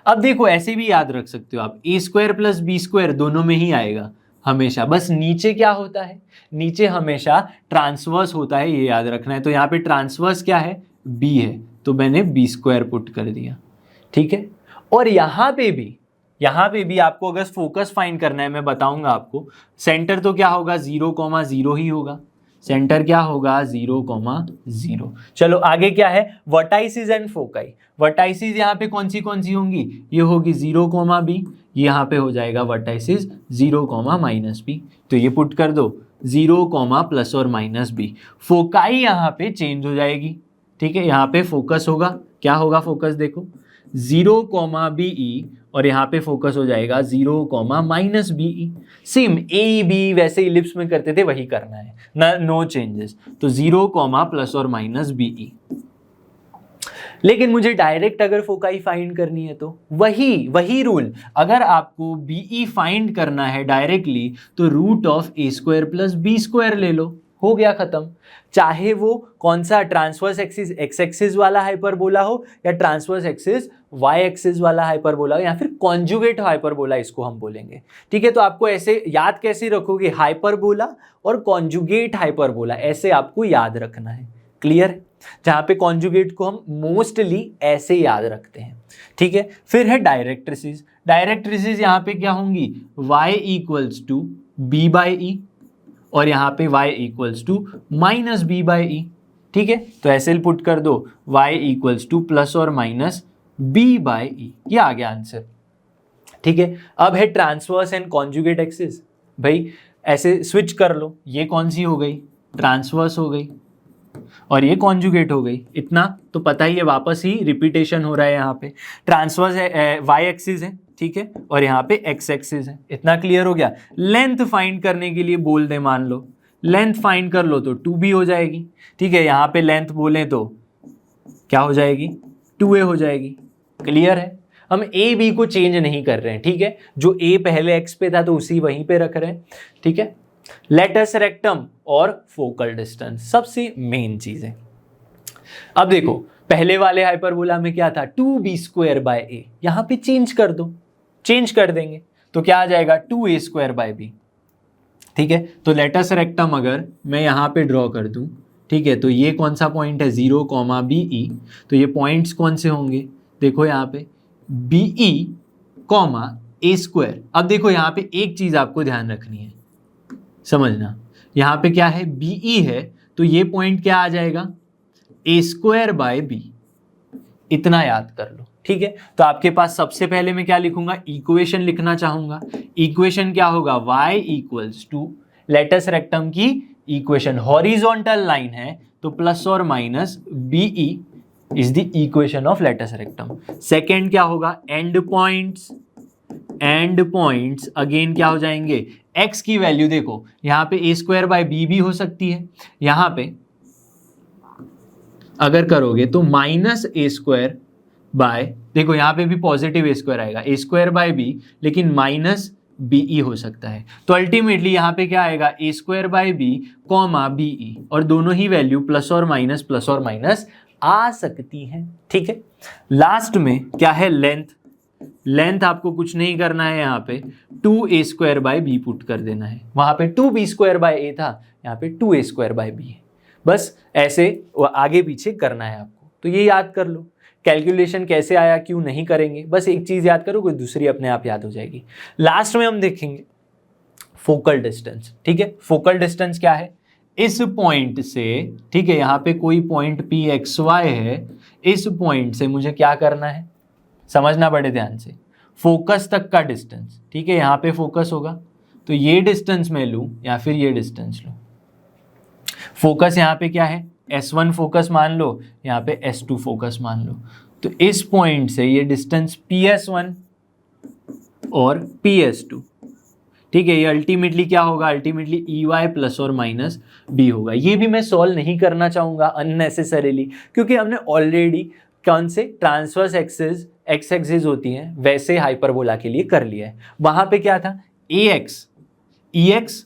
अब देखो ऐसे भी याद रख सकते हो आप, ए स्क्वायर प्लस बी स्क्वायर दोनों में ही आएगा हमेशा, बस नीचे क्या होता है, नीचे हमेशा ट्रांसवर्स होता है, ये याद रखना है। तो यहाँ पे ट्रांसवर्स क्या है, बी है, तो मैंने बी स्क्वायर पुट कर दिया, ठीक है। और यहाँ पे भी आपको अगर फोकस फाइंड करना है, मैं बताऊंगा आपको, सेंटर तो क्या होगा 0,0 ही होगा, सेंटर क्या होगा 0,0। चलो आगे क्या है, वर्टाइसिस एंड फोकाई, वर्टाइसिस यहाँ पे कौन सी होंगी, ये होगी 0,b, यहाँ पे हो जाएगा वर्टाइसिस 0,-b, तो ये पुट कर दो 0,+or-b। फोकाई यहाँ पे चेंज हो जाएगी, ठीक है, यहाँ पे फोकस होगा, क्या होगा फोकस देखो 0,be और यहाँ पे फोकस हो जाएगा 0,-be। सेम ए बी वैसे इलिप्स में करते थे वही करना है ना, नो चेंजेस, तो 0,+or-be। लेकिन मुझे डायरेक्ट अगर फोकाई फाइंड करनी है तो वही रूल, अगर आपको बीई फाइंड करना है डायरेक्टली तो root of A square plus B square ले लो, हो गया खत्म। चाहे वो कौन सा ट्रांसवर्स एक्सिस एक्स एक्सिस वाला हाइपरबोला हो या ट्रांसवर्स एक्सिस वाई एक्सिस वाला हाइपरबोला हो या फिर कॉन्जुगेट हाइपरबोला इसको हम बोलेंगे, ठीक है। तो आपको ऐसे याद कैसे रखोगे, हाइपरबोला और कॉन्जुगेट हाइपरबोला ऐसे आपको याद रखना है, क्लियर। जहां पे कॉन्जुगेट को हम मोस्टली ऐसे याद रखते हैं, ठीक है। फिर है डायरेक्ट्रिसिस, डायरेक्ट्रिसिस यहाँ पे क्या होंगी, y equals to B by E और यहाँ पे y equals to minus B by E, ठीक है। तो ऐसे पुट कर दो y इक्वल्स टू प्लस और माइनस बी बाई ई, ये आ गया आंसर, ठीक है। अब है ट्रांसवर्स एंड कॉन्जुगेट एक्सिस, भाई ऐसे स्विच कर लो, ये कौन सी हो गई, ट्रांसवर्स हो गई और ये कॉन्जुगेट हो गई, इतना तो पता ही है, वापस ही रिपीटेशन हो रहा है। यहाँ पे ट्रांसवर्स है वाई एक्सिस है, ठीक है, और यहाँ पे एक्स एक्सिस है, इतना क्लियर हो गया। लेंथ फाइंड करने के लिए बोल दे, मान लो लेंथ फाइंड कर लो तो 2b हो जाएगी, ठीक है। यहाँ पे लेंथ बोले तो क्या हो जाएगी, 2a हो जाएगी, क्लियर है। हम ए बी को चेंज नहीं कर रहे हैं, ठीक है, जो ए पहले एक्स पे था तो उसी वहीं पे रख रहे हैं, ठीक है। लेटस रेक्टम और फोकल डिस्टेंस सबसे मेन चीज है। अब देखो पहले वाले हाइपरबोला में क्या था, 2b स्क्वायर बाय ए, यहां पे चेंज कर दो, चेंज कर देंगे तो क्या आ जाएगा 2a स्क्वायर बाय बी, ठीक है। तो लेटस रेक्टम अगर मैं यहां पे ड्रॉ कर दूं, ठीक है, तो ये कौन सा पॉइंट है 0,be, तो ये पॉइंट्स कौन से होंगे, देखो यहाँ पे be, a स्क्वायर। अब देखो यहाँ पे एक चीज आपको ध्यान रखनी है, समझना, यहाँ पे क्या है बीई है, तो ये पॉइंट क्या आ जाएगा ए स्क्वायर बाय बी, इतना याद कर लो, ठीक है। तो आपके पास सबसे पहले मैं क्या लिखूंगा, इक्वेशन लिखना चाहूंगा, इक्वेशन क्या होगा y equals to latus rectum की इक्वेशन, हॉरिजॉन्टल लाइन है तो प्लस और minus b e is the equation of latus rectum. Second क्या होगा, एंड पॉइंट्स अगेन क्या हो जाएंगे, x की वैल्यू देखो यहाँ पे ए स्क्वायर बाय बी भी हो सकती है, यहाँ पे अगर करोगे तो माइनस ए स्क्वायर बाय, देखो यहाँ पे भी पॉजिटिव ए स्क्वायर आएगा, ए स्क्वायर बाय बी, लेकिन माइनस बीई हो सकता है। तो अल्टीमेटली यहाँ पे क्या आएगा, A square by B comma B E, और दोनों ही वैल्यू प्लस और माइनस आ सकती हैं। ठीक है, लास्ट में क्या है, लेंथ आपको कुछ नहीं करना है, यहाँ पे 2a square by B put कर देना है। वहाँ पे 2b स्क्वायर बाय ए था, यहाँ पे 2a स्क्वायर बाय बी है। बस ऐसे आगे पीछे करना है आपको, तो ये याद कर लो। कैलकुलेशन कैसे आया क्यों नहीं करेंगे, बस एक चीज़ याद करो, कोई दूसरी अपने आप याद हो जाएगी। लास्ट में हम देखेंगे फोकल डिस्टेंस। ठीक है, फोकल डिस्टेंस क्या है, इस पॉइंट से, ठीक है, यहाँ पे कोई पॉइंट पी एक्स वाई है, इस पॉइंट से मुझे क्या करना है, समझना बड़े ध्यान से, फोकस तक का डिस्टेंस। ठीक है, यहाँ पे फोकस होगा तो ये डिस्टेंस मैं लूँ या फिर ये डिस्टेंस लूँ। फोकस यहाँ पे क्या है, S1 फोकस मान लो, यहाँ पे S2 फोकस मान लो। तो इस पॉइंट से ये डिस्टेंस PS1 और PS2, ठीक है, ये अल्टीमेटली क्या होगा, अल्टीमेटली EY प्लस और माइनस B होगा। ये भी मैं सॉल्व नहीं करना चाहूँगा अननेसेसरीली, क्योंकि हमने ऑलरेडी कौन से ट्रांसवर्स एक्सिस, एक्स एक्सिस होती हैं वैसे हाइपरबोला के लिए कर लिया है। वहाँ पे क्या था, EX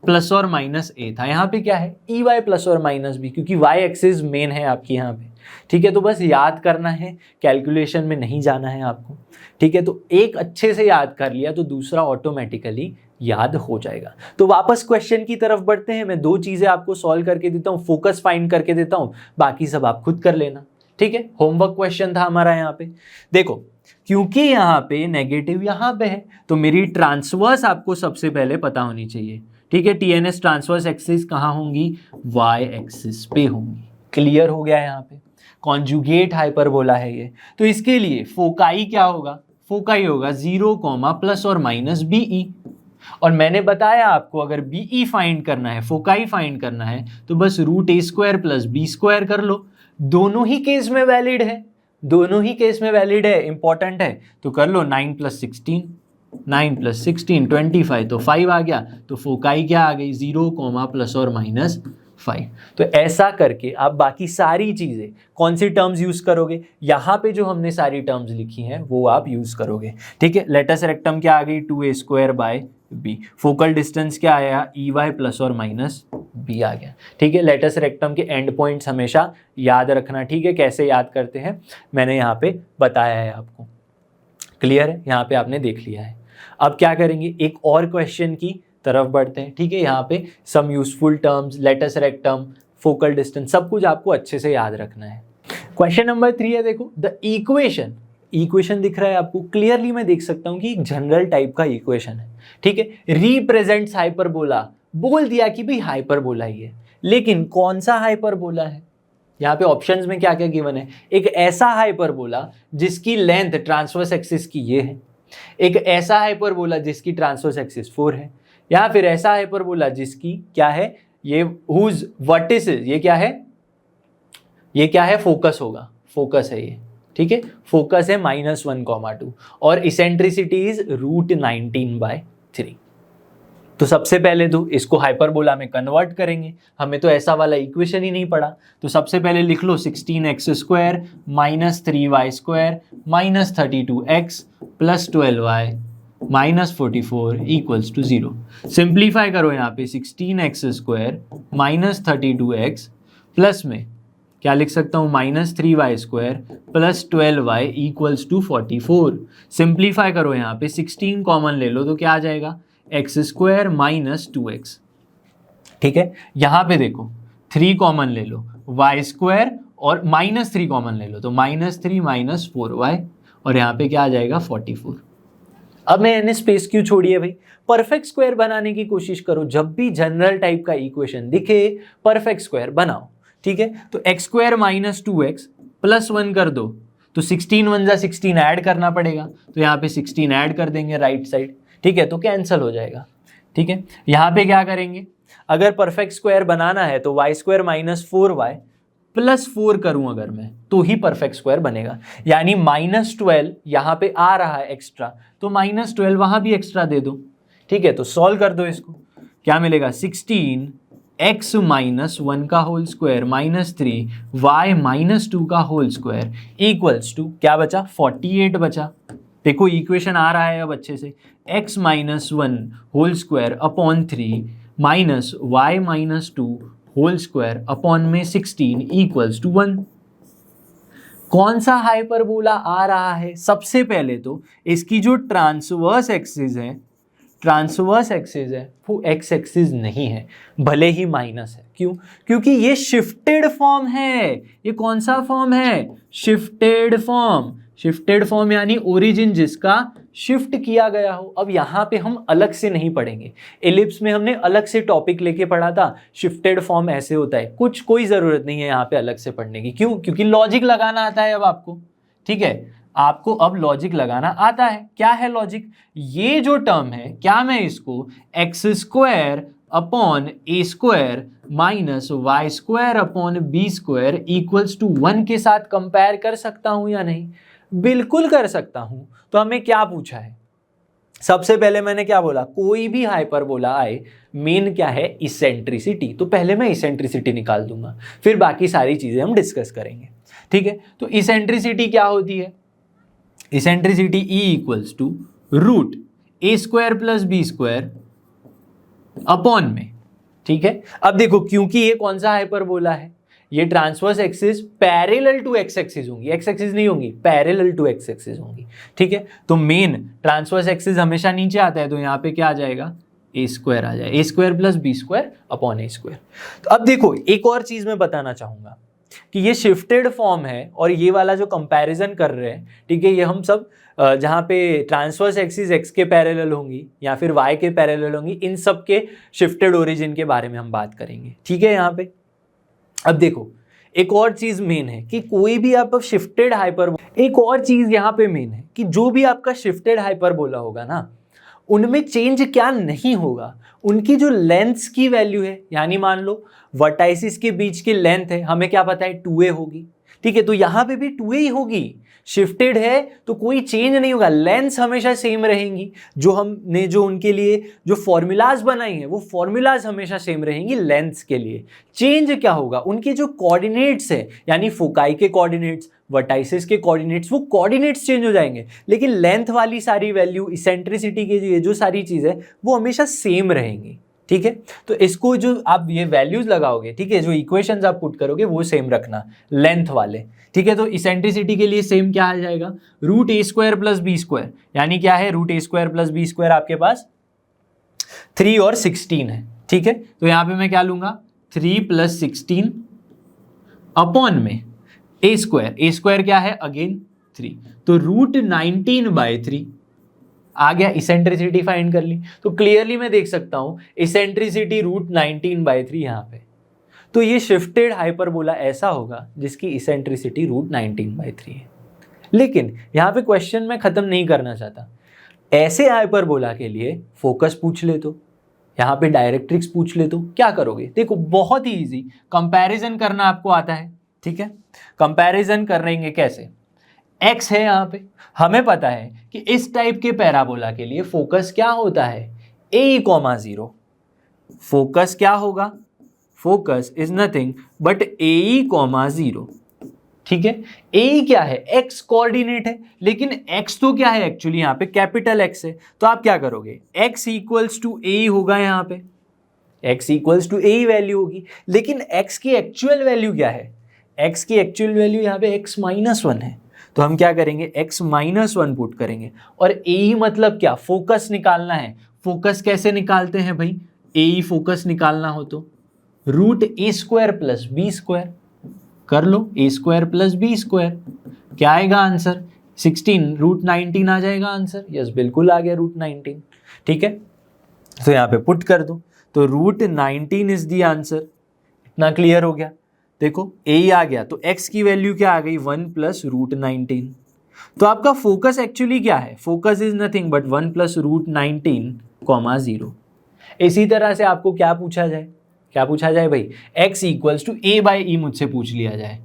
प्लस और माइनस ए था, यहाँ पे क्या है EY प्लस और माइनस बी, क्योंकि Y एक्सिस मेन है आपकी यहाँ पे। ठीक है, तो बस याद करना है, कैलकुलेशन में नहीं जाना है आपको। ठीक है, तो एक अच्छे से याद कर लिया तो दूसरा ऑटोमेटिकली याद हो जाएगा। तो वापस क्वेश्चन की तरफ बढ़ते हैं। मैं दो चीजें आपको सॉल्व करके देता हूँ, फोकस फाइंड करके देता हूँ, बाकी सब आप खुद कर लेना। ठीक है, होमवर्क क्वेश्चन था हमारा यहाँ पे। देखो, क्योंकि यहाँ पे नेगेटिव यहाँ पे है तो मेरी ट्रांसवर्स आपको सबसे पहले पता होनी चाहिए। ठीक है, TNS ट्रांसवर्स एक्सिस कहाँ होंगी, Y एक्सिस पे होंगी। क्लियर हो गया, यहाँ पे कॉन्जुगेट हाइपरबोला है ये। तो इसके लिए फोकाई क्या होगा, फोकाई होगा 0, प्लस और माइनस BE। और मैंने बताया आपको अगर BE फाइंड करना है, फोकाई फाइंड करना है, तो बस √A² प्लस B² कर लो। दोनों ही केस में वैलिड है, दोनों ही केस में वैलिड है, इंपॉर्टेंट है, तो कर लो 9 + 16, 9 + 16 25, तो 5 आ गया। तो फोकाई क्या आ गई, 0, प्लस और माइनस 5। तो ऐसा करके आप बाकी सारी चीज़ें कौन सी टर्म्स यूज़ करोगे, यहाँ पे जो हमने सारी टर्म्स लिखी हैं वो आप यूज़ करोगे। ठीक है, लेटस रेक्टम क्या आ गई, 2a² bye B. Focal distance क्या आया, EY प्लस और माइनस B आ गया। ठीक है, लेटस रेक्टम के एंड पॉइंट्स हमेशा याद रखना। ठीक है, कैसे याद करते हैं मैंने यहाँ पे बताया है आपको। क्लियर है, यहाँ पे आपने देख लिया है। अब क्या करेंगे, एक और क्वेश्चन की तरफ बढ़ते हैं। ठीक है, यहाँ पे some useful terms, latus rectum, focal distance, सब कुछ आपको अच्छे से याद रखना है। क्वेश्चन नंबर 3 है, देखो, द इक्वेशन दिख रहा है आपको, क्लियरली मैं देख सकता हूँ कि एक जनरल टाइप का इक्वेशन है। ठीक है, रिप्रेजेंट्स हाइपरबोला, बोल दिया कि भाई हाइपरबोला ही है, लेकिन कौन सा हाइपरबोला है। यहाँ पे ऑप्शंस में क्या क्या गिवन है, एक ऐसा हाइपरबोला जिसकी लेंथ ट्रांसवर्स एक्सिस की ये है, एक ऐसा हाइपरबोला जिसकी ट्रांसवर्स एक्सिस 4 है, या फिर ऐसा हाइपरबोला जिसकी क्या है, ये हुज वर्टिसेस, ये क्या है, ये क्या है, फोकस होगा, फोकस है ये। ठीक है, फोकस है -1, 2 और इसेंट्रिसिटी इज √19/3। तो सबसे पहले तो इसको हाइपरबोला में कन्वर्ट करेंगे, हमें तो ऐसा वाला इक्वेशन ही नहीं पड़ा। तो सबसे पहले लिख लो 16x² - 3y² - 32x + 12y - 44 = 0। Simplify करो यहाँ पे, 16x² - 32x प्लस में क्या लिख सकता हूँ, -3y² + 12y = 44। सिंप्लीफाई करो यहाँ पे, 16 कॉमन ले लो तो क्या आ जाएगा, x² - 2x। ठीक है, यहाँ पे देखो 3 कॉमन ले लो, y² और -3 कॉमन ले लो तो -3 - 4y, और यहाँ पे क्या आ जाएगा, 44। अब मैंने स्पेस क्यों छोड़ी है भाई, परफेक्ट स्क्वायर बनाने की कोशिश करो। जब भी जनरल टाइप का इक्वेशन दिखे परफेक्ट स्क्वायर बनाओ। ठीक है, तो x² - 2x + 1 कर दो तो 16 1 जा 16 ऐड करना पड़ेगा, तो यहाँ पे 16 ऐड कर देंगे राइट साइड। ठीक है, तो कैंसिल हो जाएगा। ठीक है, यहाँ पे क्या करेंगे, अगर परफेक्ट स्क्वायर बनाना है तो y² - 4y + 4 करूं अगर मैं, तो ही परफेक्ट स्क्वायर बनेगा। यानी -12 यहाँ पे आ रहा है एक्स्ट्रा, तो -12 वहाँ भी एक्स्ट्रा दे दो। ठीक है, तो सॉल्व कर दो इसको, क्या मिलेगा, 16 x माइनस 1 का whole square minus 3 y minus 2 का होल स्क्वायर इक्वल्स टू क्या बचा, 48 बचा। देखो इक्वेशन आ रहा है अब अच्छे से, x minus 1 whole square upon 3 minus y minus 2 whole square upon में 16 इक्वल्स टू 1। कौन सा हाइपरबोला आ रहा है? सबसे पहले तो इसकी जो ट्रांसवर्स एक्सिस है वो एक्स एक्सिस नहीं है, भले ही माइनस है। क्यों? क्योंकि ये शिफ्टेड फॉर्म है। ये कौन सा फॉर्म है? Shifted form. शिफ्टेड फॉर्म यानी ओरिजिन जिसका शिफ्ट किया गया हो। अब यहाँ पे हम अलग से नहीं पढ़ेंगे, एलिप्स में हमने अलग से टॉपिक लेके पढ़ा था, शिफ्टेड फॉर्म ऐसे होता है, कोई ज़रूरत नहीं है यहाँ पे अलग से पढ़ने की। क्यों? क्योंकि लॉजिक लगाना आता है अब आपको, ठीक है, आपको अब लॉजिक लगाना आता है। क्या है लॉजिक? ये जो टर्म है, क्या मैं इसको x square upon A square minus Y square upon B square equals to 1 के साथ कंपेयर कर सकता हूं या नहीं? बिल्कुल कर सकता हूं। तो हमें क्या पूछा है? सबसे पहले मैंने क्या बोला, कोई भी हाइपरबोला आए, मेन क्या है, इसेंट्रिसिटी। तो पहले मैं इसेंट्रिसिटी निकाल दूंगा, फिर बाकी सारी चीजें हम डिस्कस करेंगे, ठीक है। तो इसेंट्रिसिटी क्या होती है? Eccentricity E equals to root A square plus B square upon में, ठीक है। अब देखो, क्योंकि ये कौन सा हाइपरबोला है, ये transverse axis parallel to x axis होंगी, एक्स एक्सिस नहीं होंगी, पैरेलल टू एक्स एक्सिस होंगी, ठीक है। तो मेन ट्रांसवर्स एक्सिस हमेशा नीचे आता है, तो यहाँ पे क्या आ जाएगा, ए स्क्वायर आ जाएगा, A square plus B square upon A square. तो अब देखो, एक और चीज मैं बताना चाहूंगा कि ये शिफ्टेड फॉर्म है और ये वाला जो कंपैरिजन कर रहे हैं, ठीक है, ये हम सब जहाँ पे ट्रांसवर्स एक्सिस एक्स के पैरेलल होंगी या फिर वाई के पैरेलल होंगी, इन सब के शिफ्टेड ओरिजिन के बारे में हम बात करेंगे, ठीक है। यहाँ पे अब देखो, एक और चीज मेन है कि कोई भी आप शिफ्टेड एक और चीज यहाँ पे मेन है कि जो भी आपका शिफ्टेड हाइपरबोला होगा ना, उनमें चेंज क्या नहीं होगा, उनकी जो लेंथ्स की वैल्यू है, यानी मान लो वर्टाइसिस के बीच की लेंथ है, हमें क्या पता है 2a होगी, ठीक है। तो यहाँ पे भी 2a ही होगी, शिफ्टेड है तो कोई चेंज नहीं होगा, लेंथ्स हमेशा सेम रहेंगी। जो हमने जो उनके लिए जो फॉर्मूलाज बनाई हैं, वो फॉर्मूलाज हमेशा सेम रहेंगी लेंथ्स के लिए। चेंज क्या होगा, उनके जो कोऑर्डिनेट्स है, यानी फोकाई के कोऑर्डिनेट्स, वर्टाइसिस के कोऑर्डिनेट्स, वो कोऑर्डिनेट्स चेंज हो जाएंगे, लेकिन लेंथ वाली सारी वैल्यू, इसेंट्रिसिटी की जो सारी चीज़ है, वो हमेशा सेम रहेंगी, ठीक है। तो इसको जो आप ये वैल्यूज लगाओगे, ठीक है, जो इक्वेशंस आप पुट करोगे वो सेम रखना, लेंथ वाले, ठीक है। तो इसेंट्रिसिटी के लिए सेम क्या आ जाएगा, रूट ए स्क्वायर प्लस बी स्क्वायर, यानी क्या है, रूट ए स्क्वायर प्लस बी स्क्वायर आपके पास 3 और 16 है, ठीक है। तो यहाँ पे मैं क्या लूंगा, 3 प्लस 16 अपॉन में ए स्क्वायर क्या है, अगेन 3, तो रूट 19/3 आ गया। इसेंट्रिसिटी फाइंड कर ली, तो क्लियरली मैं देख सकता हूं इसेंट्रिसिटी रूट 19/3 यहाँ पे। तो ये शिफ्टेड हाइपरबोला ऐसा होगा जिसकी इसेंट्रिसिटी रूट 19/3 है। लेकिन यहाँ पे क्वेश्चन मैं खत्म नहीं करना चाहता, ऐसे हाइपरबोला के लिए फोकस पूछ ले तो, यहाँ पे डायरेक्ट्रिक्स पूछ ले तो क्या करोगे? देखो बहुत ही इजी, कंपैरिजन करना आपको आता है, ठीक है। कंपैरिजन करेंगे कैसे, x है यहाँ पे, हमें पता है कि इस टाइप के पैराबोला के लिए फोकस क्या होता है, a,0। फोकस क्या होगा, focus is nothing but a,0, ठीक है। a क्या है, x कोऑर्डिनेट है, लेकिन x तो क्या है एक्चुअली यहाँ पे कैपिटल X है। तो आप क्या करोगे, x इक्वल्स टू a होगा, यहाँ पे x equals to a value होगी, लेकिन x की एक्चुअल वैल्यू क्या है, x की एक्चुअल वैल्यू यहाँ पे x-1 है। तो हम क्या करेंगे, x-1 पुट करेंगे, और a मतलब क्या, फोकस निकालना है। फोकस कैसे निकालते हैं भाई, a फोकस निकालना हो तो रूट ए स्क्वायर प्लस बी स्क्वायर कर लो, ए स्क्वायर प्लस बी स्क्वायर, क्या आएगा आंसर, 16, रूट 19 आ जाएगा आंसर। यस बिल्कुल आ गया रूट 19, ठीक है। तो यहाँ पे पुट कर दो, तो रूट 19 इज दी आंसर। इतना क्लियर हो गया। देखो ए आ गया, तो x की वैल्यू क्या आ गई, 1 प्लस रूट 19। तो आपका फोकस एक्चुअली क्या है, focus is nothing but 1 plus root 19,0। इसी तरह से आपको क्या पूछा जाए भाई, x इक्वल्स टू a/e मुझसे पूछ लिया जाए,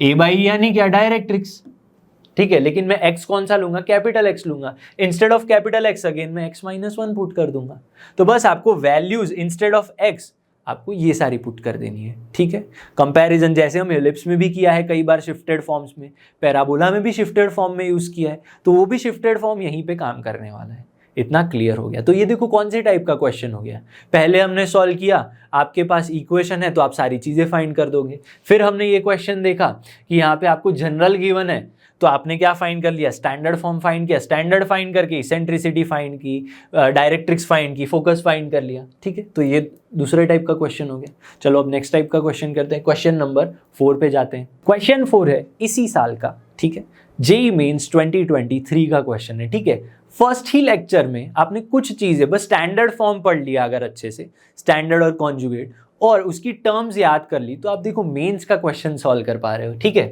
a/e यानी क्या, डायरेक्ट्रिक्स, ठीक है। लेकिन मैं x कौन सा लूंगा, कैपिटल X लूंगा, instead of capital X again मैं x-1 पुट कर दूंगा। तो बस आपको वैल्यूज इंस्टेड ऑफ x आपको ये सारी पुट कर देनी है, ठीक है। कंपैरिजन जैसे हम एलिप्स में भी किया है कई बार शिफ्टेड फॉर्म्स में, पैराबोला में भी शिफ्टेड फॉर्म में यूज़ किया है, तो वो भी शिफ्टेड फॉर्म यहीं पे काम करने वाला है। इतना क्लियर हो गया। तो ये देखो कौन से टाइप का क्वेश्चन हो गया। पहले हमने सॉल्व किया, आपके पास इक्वेशन है तो आप सारी चीज़ें फाइंड कर दोगे। फिर हमने ये क्वेश्चन देखा कि यहाँ पे आपको जनरल गिवन है, तो आपने क्या फाइंड कर लिया, स्टैंडर्ड फॉर्म फाइंड किया, स्टैंडर्ड फाइंड करके इसेंट्रिसिटी फाइंड की, डायरेक्ट्रिक्स फाइंड की, फोकस फाइंड कर लिया, ठीक है। तो ये दूसरे टाइप का क्वेश्चन हो गया। चलो अब नेक्स्ट टाइप का क्वेश्चन करते हैं। क्वेश्चन नंबर 4 पे जाते हैं। क्वेश्चन 4 है इसी साल का, ठीक है, जेईई मेंस 2023 का क्वेश्चन है, ठीक है। फर्स्ट ही लेक्चर में आपने कुछ चीजें बस स्टैंडर्ड फॉर्म पढ़ लिया अगर अच्छे से, स्टैंडर्ड और कॉन्जुगेट, और उसकी टर्म्स याद कर ली, तो आप देखो मेंस का क्वेश्चन सॉल्व कर पा रहे हो, ठीक है।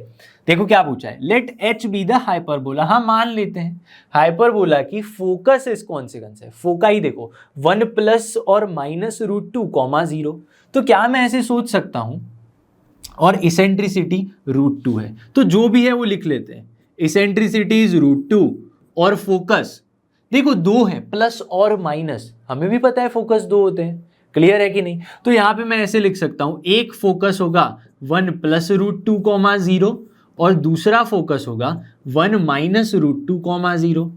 देखो क्या पूछा है, let H be the hyperbola. हाँ मान लेते हैं हाइपरबोला की फोकस इज कॉन्सिक्वेंस है। फोकाई देखो 1 प्लस और माइनस √2, 0। तो क्या मैं ऐसे सोच सकता हूं, और इसेंट्रिसिटी √2 है, तो जो भी है वो लिख लेते हैं। इसेंट्रिसिटी इज √2 और फोकस देखो 2 है, प्लस और माइनस, हमें भी पता है फोकस 2 होते हैं, क्लियर है कि नहीं। तो यहां पे मैं ऐसे लिख सकता हूं, एक फोकस होगा 1 प्लस √2, 0 और दूसरा फोकस होगा 1 माइनस √2, 0।